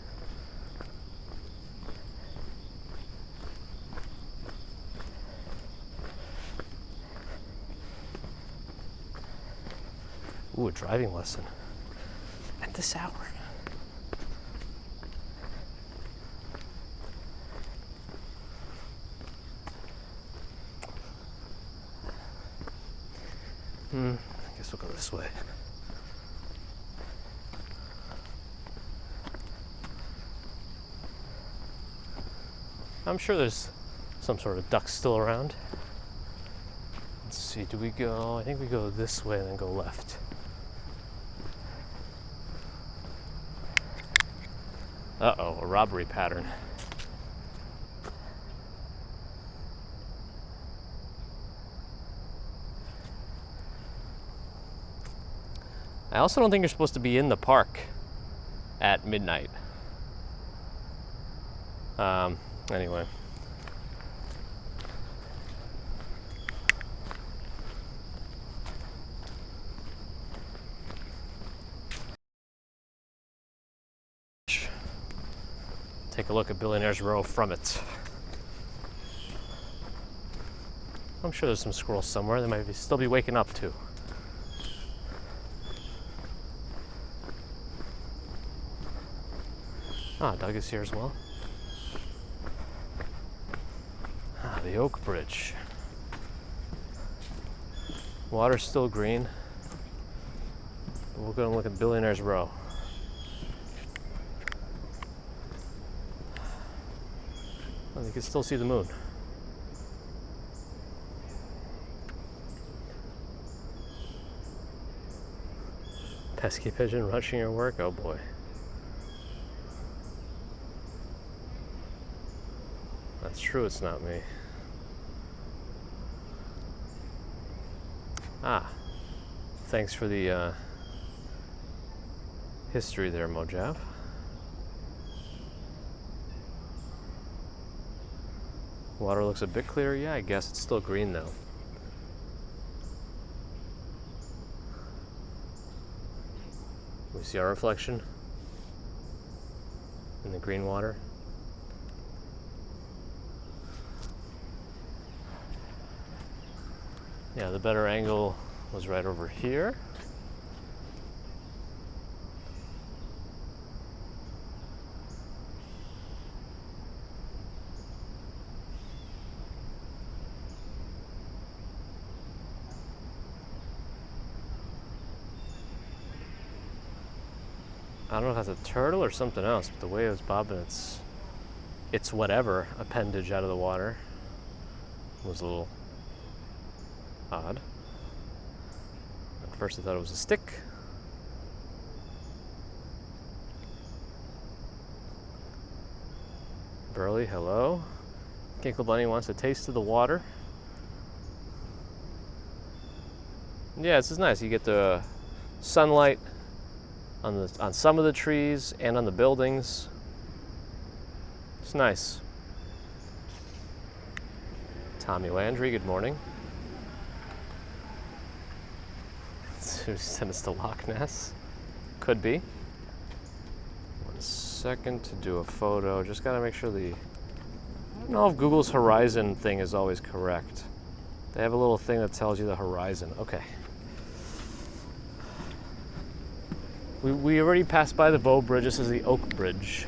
Ooh, a driving lesson. At this hour. I guess we'll go this way. I'm sure there's some sort of ducks still around. Let's see, do we go? I think we go this way and then go left. Uh-oh, a robbery pattern. I also don't think you're supposed to be in the park at midnight. Anyway. Take a look at Billionaires Row from it. I'm sure there's some squirrels somewhere they might still be waking up to. Doug is here as well. The Oak Bridge. Water's still green. We'll go and look at Billionaires Row. Well, you can still see the moon. Pesky pigeon rushing your work? Oh boy. That's true, it's not me. Thanks for the history there, Mojav. Water looks a bit clearer. Yeah, I guess it's still green though. We see our reflection in the green water. Yeah, the better angle was right over here. I don't know if that's a turtle or something else, but the way it was bobbing its whatever appendage out of the water was a little odd. At first I thought it was a stick. Burley, hello. Ginkle Bunny wants a taste of the water. Yeah, this is nice. You get the sunlight on some of the trees and on the buildings. It's nice. Tommy Landry, good morning. Send us to Loch Ness. Could be. 1 second to do a photo. Just gotta make sure I don't know if Google's horizon thing is always correct. They have a little thing that tells you the horizon. Okay. We already passed by the Bow Bridge. This is the Oak Bridge.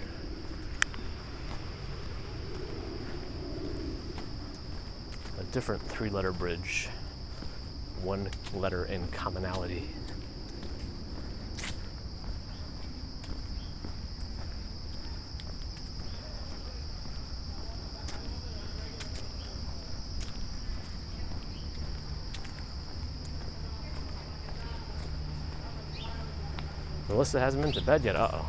different three-letter bridge. One letter in commonality. Melissa hasn't been to bed yet. Uh-oh.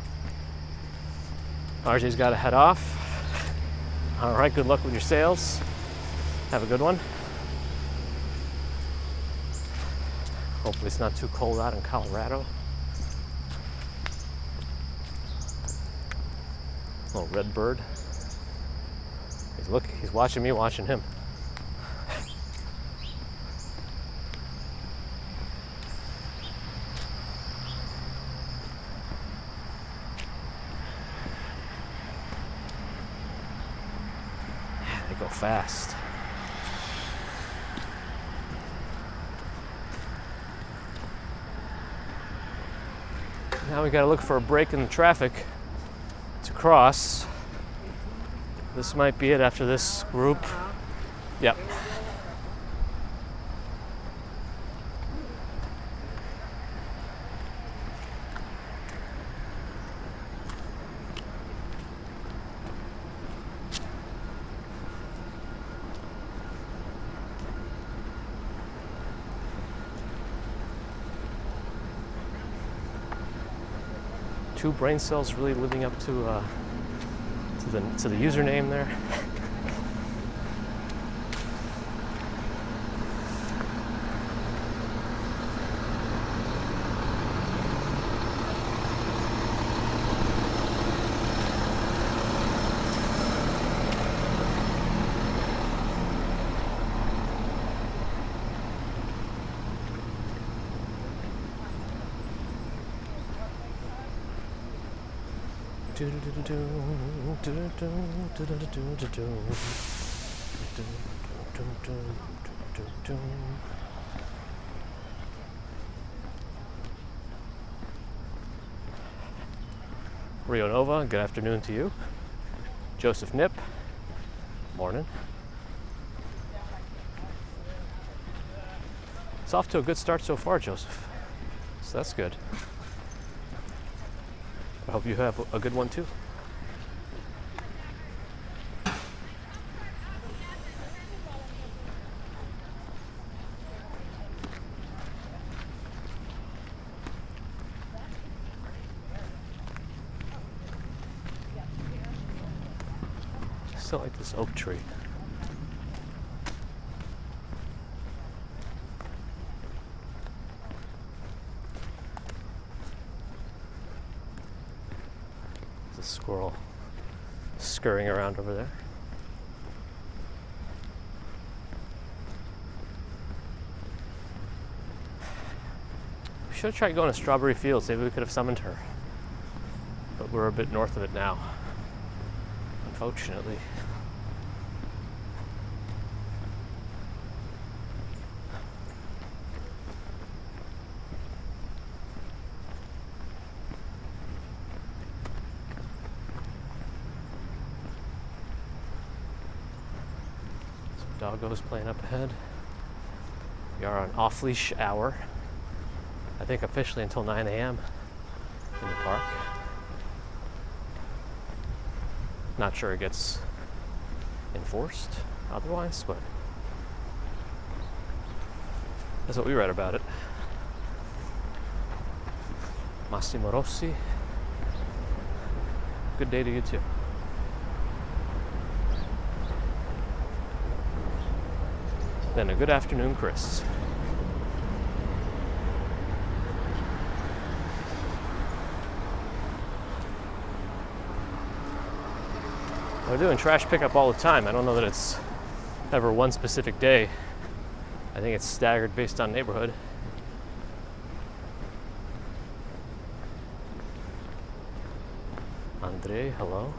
RJ's got to head off. All right, good luck with your sales. Have a good one. Hopefully it's not too cold out in Colorado. Little red bird. He's watching me, watching him. They go fast. Now we gotta look for a break in the traffic to cross. This might be it after this group. Yep. Two brain cells really living up to the username there. Rio Nova, good afternoon to you. Joseph Nip, morning. It's off to a good start so far, Joseph. So that's good. I hope you have a good one too. Still like this oak tree. There's a squirrel scurrying around over there. We should have tried going to Strawberry Fields. Maybe we could have summoned her. But we're a bit north of it now, unfortunately. Doggos playing up ahead. We are on off-leash hour. I think officially until 9 a.m. in the park. Not sure it gets enforced otherwise, but that's what we read about it. Massimo Rossi. Good day to you too. Then a good afternoon, Chris. We're doing trash pickup all the time. I don't know that it's ever one specific day. I think it's staggered based on neighborhood. Andre, hello.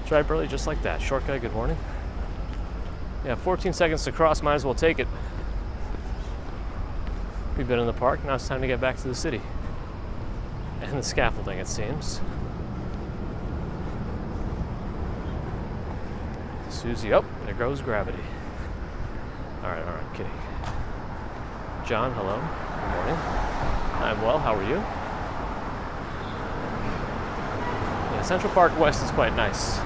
Drive early just like that. Short guy, good morning. Yeah, 14 seconds to cross, might as well take it. We've been in the park, now it's time to get back to the city. And the scaffolding, it seems. Susie, oh, there goes gravity. All right, kidding. John, hello, good morning. I'm well, how are you? Yeah, Central Park West is quite nice.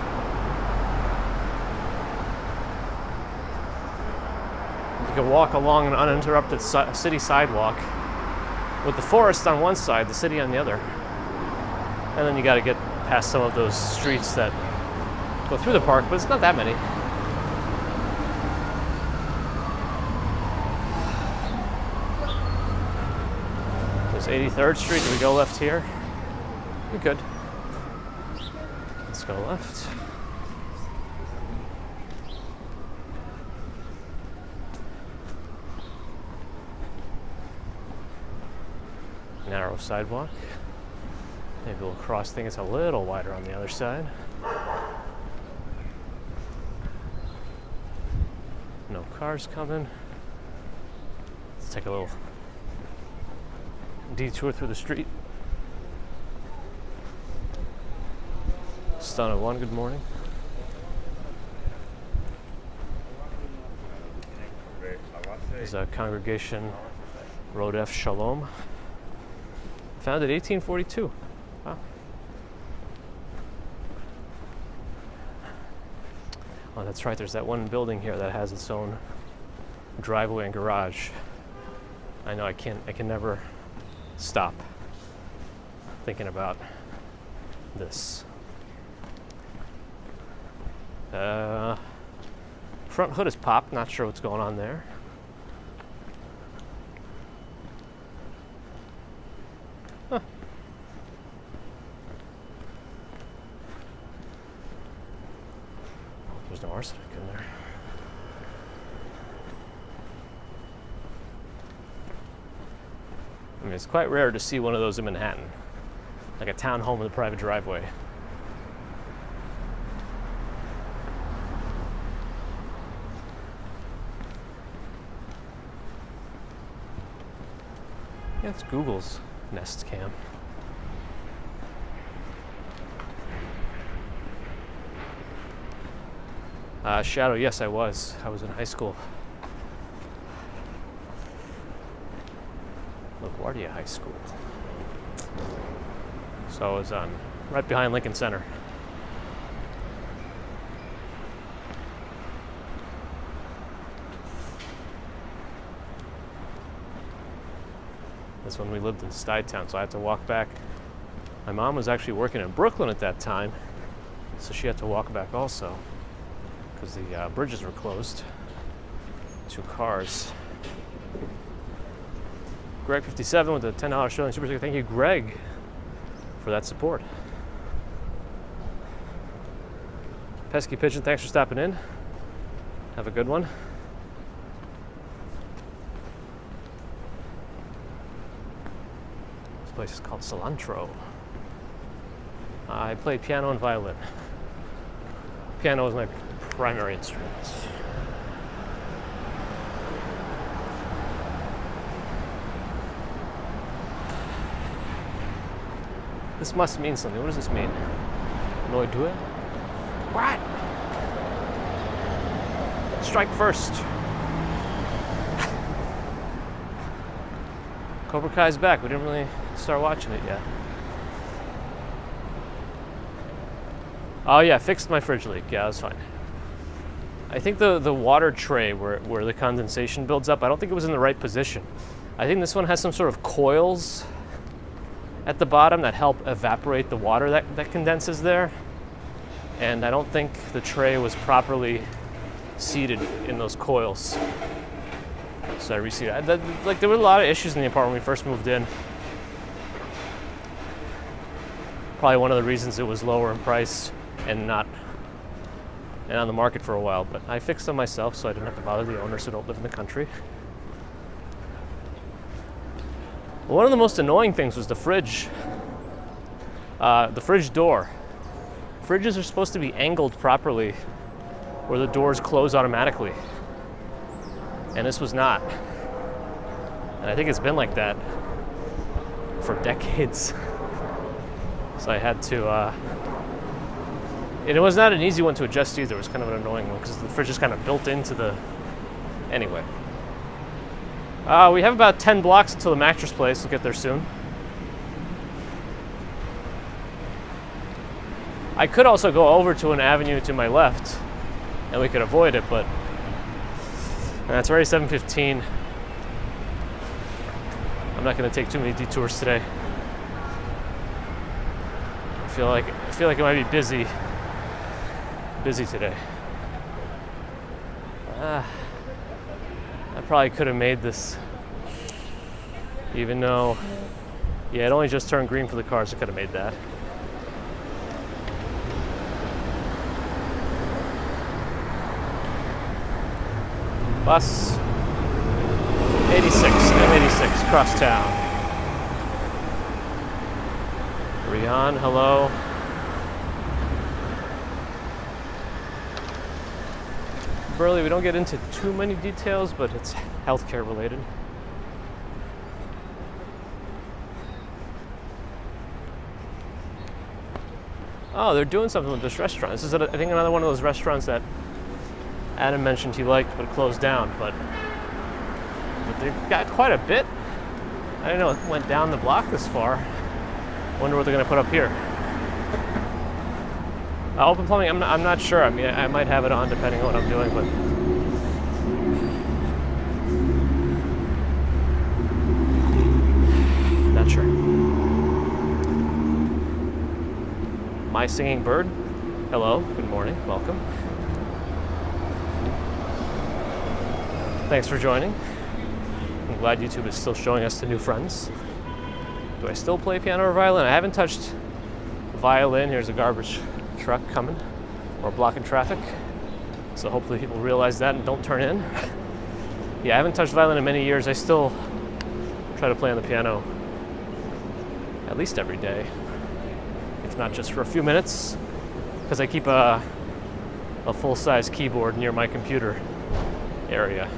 You can walk along an uninterrupted city sidewalk with the forest on one side, the city on the other. And then you gotta get past some of those streets that go through the park, but it's not that many. There's 83rd Street. Do we go left here? We could. Let's go left. Narrow sidewalk. Maybe we'll cross thing. It's a little wider on the other side. No cars coming. Let's take a little detour through the street. Stun of one, good morning. There's a congregation, Road F Shalom. Founded 1842. Wow. Oh, that's right, there's that one building here that has its own driveway and garage. I know I can never stop thinking about this. Front hood is popped, not sure what's going on there. Huh. There's no arsenic in there. I mean, it's quite rare to see one of those in Manhattan, like a townhome with a private driveway. Yeah, it's Google's Nest Cam. Shadow, yes, I was. I was in high school. LaGuardia High School. So I was right behind Lincoln Center. That's when we lived in Stuytown, so I had to walk back. My mom was actually working in Brooklyn at that time, so she had to walk back also, because the bridges were closed. 2 cars. Greg 57 with a $10 Sterling Super Sticker. Thank you, Greg, for that support. Pesky Pigeon, thanks for stopping in. Have a good one. This place is called Cilantro. I play piano and violin. Piano is my primary instrument. This must mean something. What does this mean? No idea. What? Strike first. Cobra Kai's back. We didn't really start watching it yet. Oh yeah, fixed my fridge leak. Yeah, that's fine. I think the water tray where the condensation builds up, I don't think it was in the right position. I think this one has some sort of coils at the bottom that help evaporate the water that condenses there. And I don't think the tray was properly seated in those coils. So I reseated it. Like, there were a lot of issues in the apartment when we first moved in. Probably one of the reasons it was lower in price and on the market for a while. But I fixed them myself so I didn't have to bother the owners who don't live in the country. One of the most annoying things was the fridge. The fridge door. Fridges are supposed to be angled properly where the doors close automatically. And this was not. And I think it's been like that for decades. So I had to, and it was not an easy one to adjust either. It was kind of an annoying one because the fridge is kind of built into the, anyway. We have about 10 blocks until the mattress place. We'll get there soon. I could also go over to an avenue to my left and we could avoid it, but it's already 7:15. I'm not going to take too many detours today. I feel like it might be busy today. I probably could have made this, even though, yeah, it only just turned green for the cars. I could have made that. Bus 86, M86, cross town. Rian, hello. Burley, we don't get into too many details, but it's healthcare related. Oh, they're doing something with this restaurant. This is, I think, another one of those restaurants that Adam mentioned he liked, but closed down. But they've got quite a bit. I didn't know it went down the block this far. Wonder what they're going to put up here. Open plumbing, I'm not sure. I mean, I might have it on depending on what I'm doing, but not sure. My singing bird, hello, good morning, welcome. Thanks for joining. I'm glad YouTube is still showing us the new friends. Do I still play piano or violin? I haven't touched violin. Here's a garbage truck coming or blocking traffic, so hopefully people realize that and don't turn in. Yeah, I haven't touched violin in many years. I still try to play on the piano at least every day, if not just for a few minutes, because I keep a full-size keyboard near my computer area.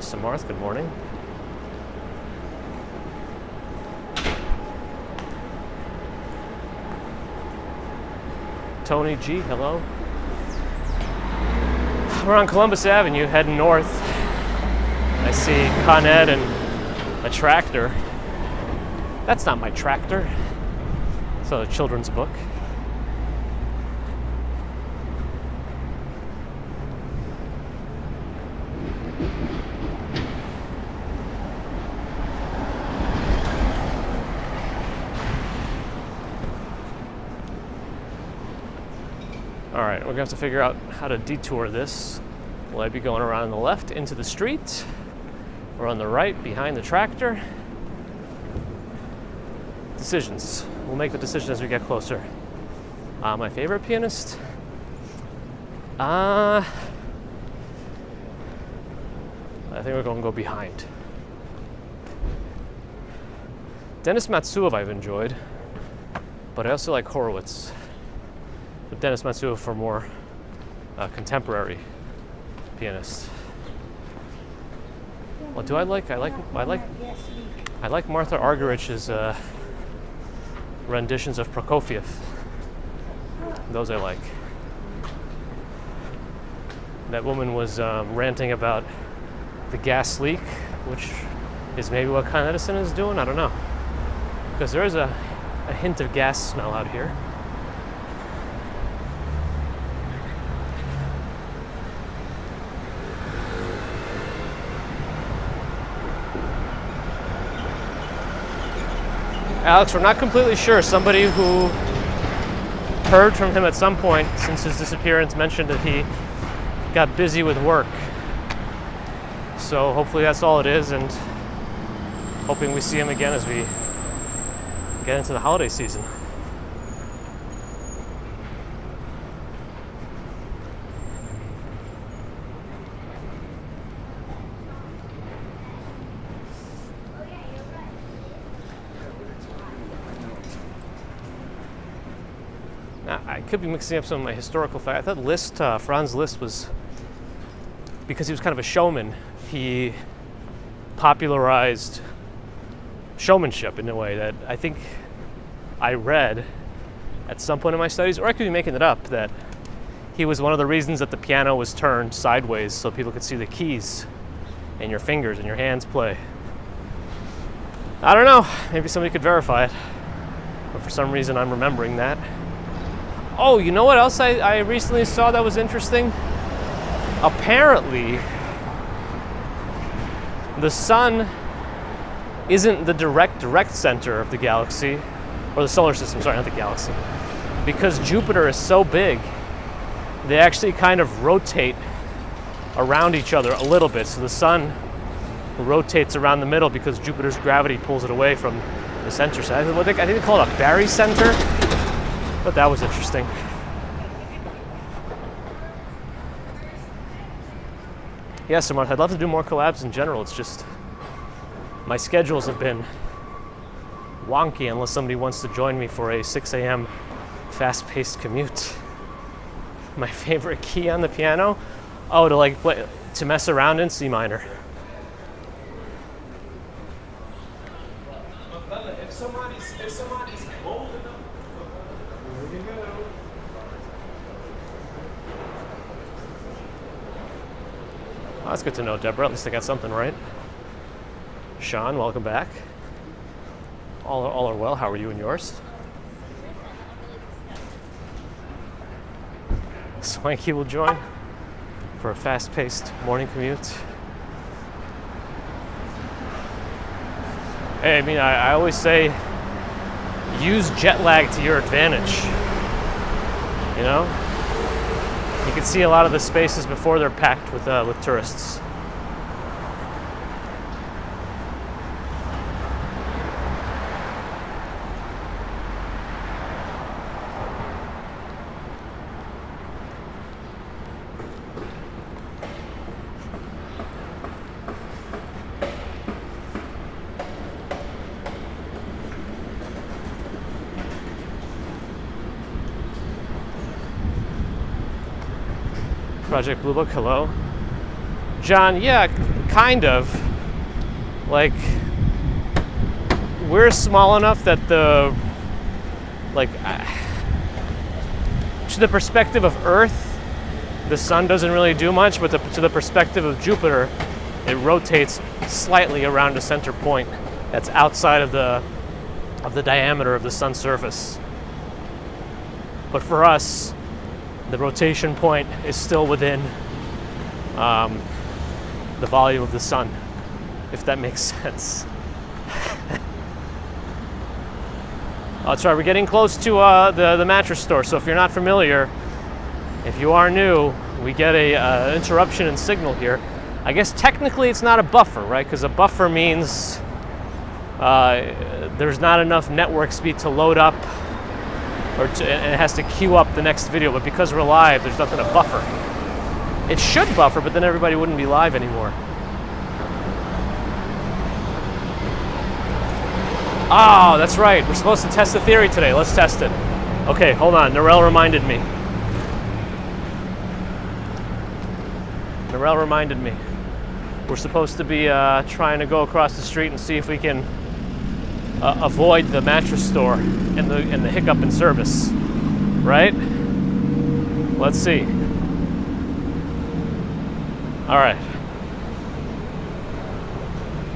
Samarth, good morning. Tony G, hello. We're on Columbus Avenue, heading north. I see Con Ed and a tractor. That's not my tractor. It's a children's book. All right, we're gonna have to figure out how to detour this. Will I be going around on the left into the street or on the right behind the tractor? Decisions. We'll make the decision as we get closer. My favorite pianist? I think we're gonna go behind. Dennis Matsuev I've enjoyed, but I also like Horowitz. But Dennis Matsuev for more contemporary pianists. What do I like? I like Martha Argerich's renditions of Prokofiev. Those I like. That woman was ranting about the gas leak, which is maybe what Con Edison is doing. I don't know, because there is a hint of gas smell out here. Alex, we're not completely sure. Somebody who heard from him at some point since his disappearance mentioned that he got busy with work. So hopefully that's all it is, and hoping we see him again as we get into the holiday season. Now, I could be mixing up some of my historical facts. I thought Franz Liszt was because he was kind of a showman, he popularized showmanship in a way that I think I read at some point in my studies, or I could be making it up, that he was one of the reasons that the piano was turned sideways so people could see the keys and your fingers and your hands play. I don't know, maybe somebody could verify it, but for some reason I'm remembering that. Oh, you know what else I recently saw that was interesting? Apparently, the sun isn't the direct center of the galaxy, or the solar system, sorry, not the galaxy. Because Jupiter is so big, they actually kind of rotate around each other a little bit. So the sun rotates around the middle because Jupiter's gravity pulls it away from the center side. I think they call it a barycenter, but that was interesting. Yeah, so Martha, I'd love to do more collabs in general. It's just my schedules have been wonky unless somebody wants to join me for a 6 a.m. fast-paced commute. My favorite key on the piano? Oh, to mess around in C minor. If somebody's bold enough. Here we go. Oh, that's good to know, Deborah. At least I got something right. Sean, welcome back. All are well. How are you and yours? Swanky will join for a fast-paced morning commute. Hey, I mean, I always say use jet lag to your advantage. You know? You can see a lot of the spaces before they're packed with tourists. Project Blue Book, hello. John, yeah, kind of. Like, we're small enough that to the perspective of Earth, the sun doesn't really do much, but to the perspective of Jupiter, it rotates slightly around a center point that's outside of the diameter of the sun's surface. But for us, the rotation point is still within the volume of the sun, if that makes sense. Oh, that's right, we're getting close to the mattress store, so if you're not familiar, if you are new, we get a interruption in signal here. I guess technically it's not a buffer, right? Because a buffer means there's not enough network speed to load up, and it has to queue up the next video, but because we're live, there's nothing to buffer. It should buffer, but then everybody wouldn't be live anymore. Oh, that's right. We're supposed to test the theory today. Let's test it. Okay, hold on. Narelle reminded me. We're supposed to be trying to go across the street and see if we can avoid the mattress store and the hiccup in service, right? Let's see. All right.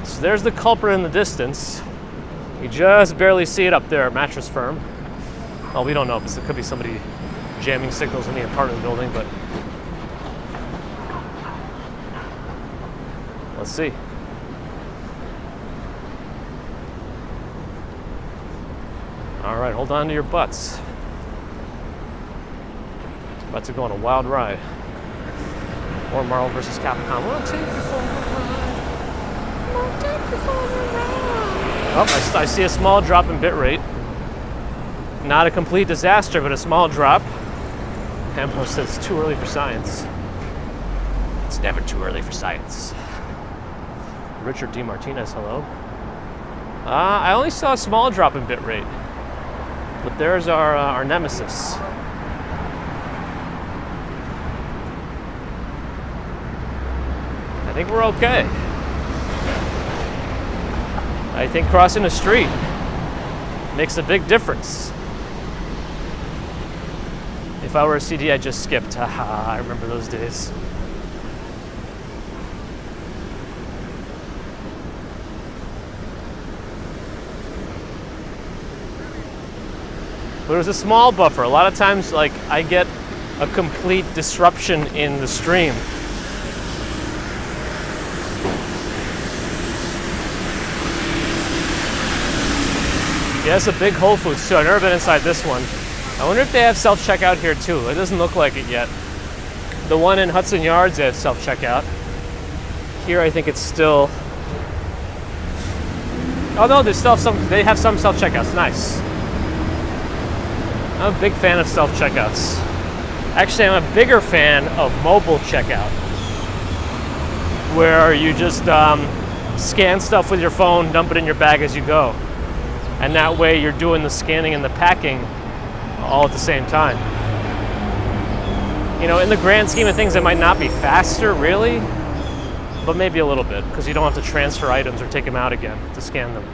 So there's the culprit in the distance. You just barely see it up there, Mattress Firm. Well, we don't know because it could be somebody jamming signals in the apartment building, but let's see. All right, hold on to your butts. About to go on a wild ride. Or Marvel vs. Capcom. We'll take you for a ride. We'll take you for a ride. Oh, I see a small drop in bitrate. Not a complete disaster, but a small drop. Ambrose says it's too early for science. It's never too early for science. Richard D. Martinez, hello. I only saw a small drop in bitrate. But there's our nemesis. I think we're okay. I think crossing the street makes a big difference. If I were a CD, I just skipped. Haha, I remember those days. But it was a small buffer. A lot of times, like, I get a complete disruption in the stream. Yeah, it's a big Whole Foods too. I've never been inside this one. I wonder if they have self-checkout here too. It doesn't look like it yet. The one in Hudson Yards, they have self-checkout. Here, I think it's still... Oh no, there's still some. They have some self-checkouts. Nice. I'm a big fan of self-checkouts. Actually, I'm a bigger fan of mobile checkout, where you just scan stuff with your phone, dump it in your bag as you go. And that way you're doing the scanning and the packing all at the same time. You know, in the grand scheme of things, it might not be faster, really, but maybe a little bit, because you don't have to transfer items or take them out again to scan them.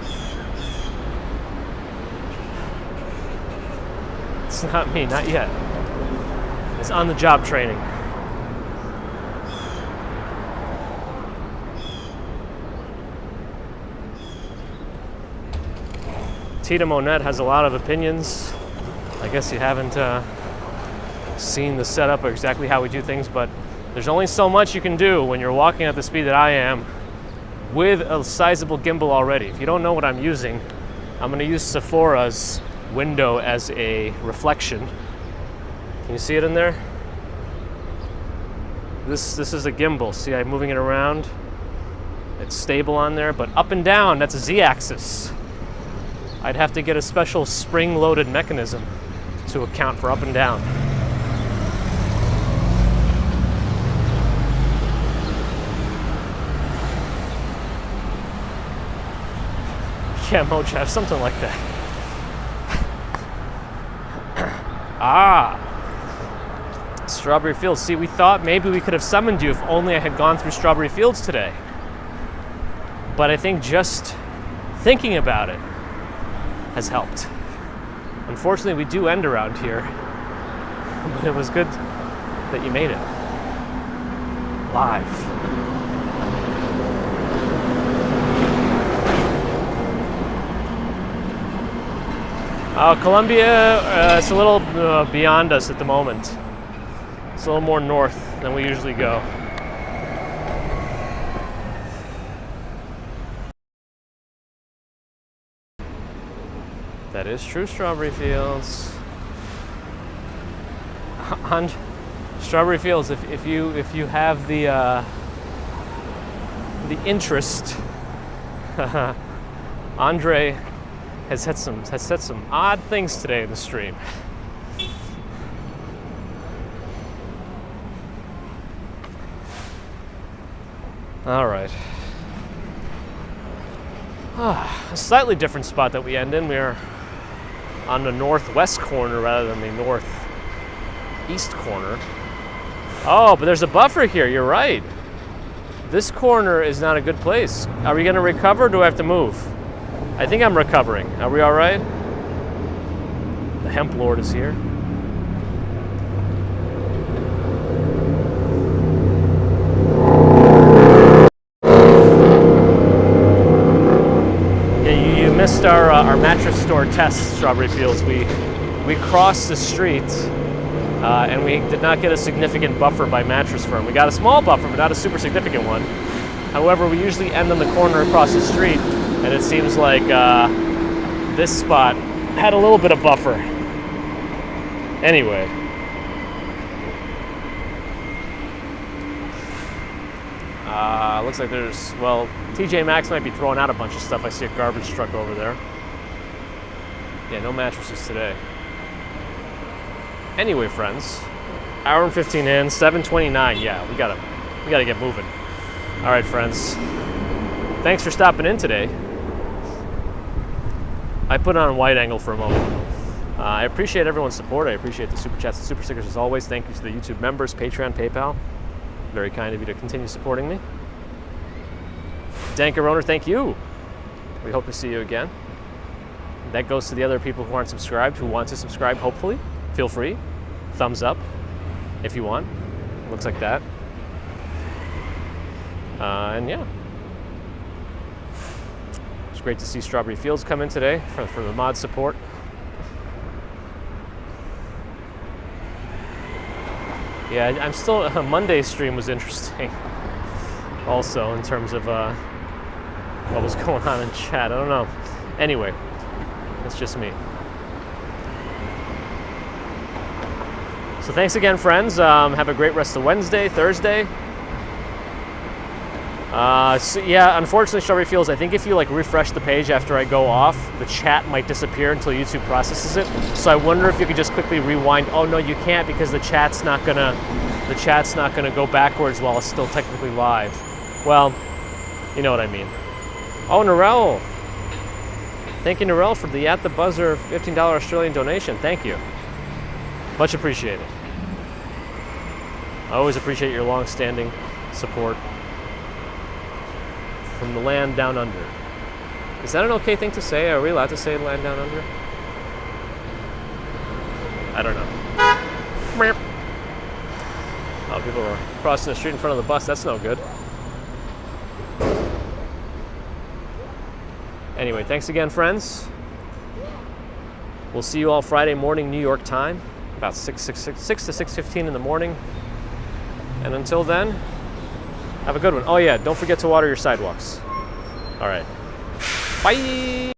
It's not me, not yet. It's on-the-job training. Tita Monette has a lot of opinions. I guess you haven't seen the setup or exactly how we do things, but there's only so much you can do when you're walking at the speed that I am with a sizable gimbal already. If you don't know what I'm using, I'm going to use Sephora's window as a reflection. Can you see it in there? This is a gimbal. See, I'm moving it around. It's stable on there, but up and down, that's a Z-axis. I'd have to get a special spring-loaded mechanism to account for up and down. Yeah, Mojave, something like that. Strawberry Fields. See, we thought maybe we could have summoned you if only I had gone through Strawberry Fields today. But I think just thinking about it has helped. Unfortunately, we do end around here, but it was good that you made it live. Columbia, it's a little beyond us at the moment. It's a little more north than we usually go. That is true, Strawberry Fields. On Strawberry Fields, if you have the interest, Andre has said some odd things today in the stream. All right. A slightly different spot that we end in. We are on the northwest corner rather than the northeast corner. Oh, but there's a buffer here. You're right. This corner is not a good place. Are we going to recover or do I have to move? I think I'm recovering. Are we all right? The Hemp Lord is here. Yeah, you missed our mattress store test, Strawberry Fields. We crossed the street and we did not get a significant buffer by Mattress Firm. We got a small buffer, but not a super significant one. However, we usually end on the corner across the street, and it seems like this spot had a little bit of buffer. Anyway. Looks like there's, well, TJ Maxx might be throwing out a bunch of stuff. I see a garbage truck over there. Yeah, no mattresses today. Anyway, friends, hour and 15 in, 7:29. Yeah, we gotta get moving. All right, friends. Thanks for stopping in today. I put it on wide angle for a moment. I appreciate everyone's support. I appreciate the super chats and super stickers as always. Thank you to the YouTube members, Patreon, PayPal. Very kind of you to continue supporting me. Danker owner, thank you. We hope to see you again. That goes to the other people who aren't subscribed, who want to subscribe, hopefully. Feel free. Thumbs up if you want. Looks like that. And yeah. It's great to see Strawberry Fields come in today for the mod support. Yeah, I'm still, Monday's stream was interesting. Also, in terms of what was going on in chat. I don't know. Anyway, it's just me. So thanks again, friends. Have a great rest of Wednesday, Thursday. So yeah, unfortunately, Strawberry Fields, I think if you like refresh the page after I go off, the chat might disappear until YouTube processes it. So I wonder if you could just quickly rewind. Oh no, you can't, because the chat's not gonna go backwards while it's still technically live. Well, you know what I mean. Oh, Narelle. Thank you, Narelle, for the at the buzzer $15 Australian donation. Thank you. Much appreciated. I always appreciate your long-standing support from the land down under. Is that an okay thing to say? Are we allowed to say land down under? I don't know. Oh, people are crossing the street in front of the bus. That's no good. Anyway, thanks again, friends. We'll see you all Friday morning, New York time, about 6 to 6:15 in the morning. And until then, have a good one. Oh yeah, don't forget to water your sidewalks. All right. Bye.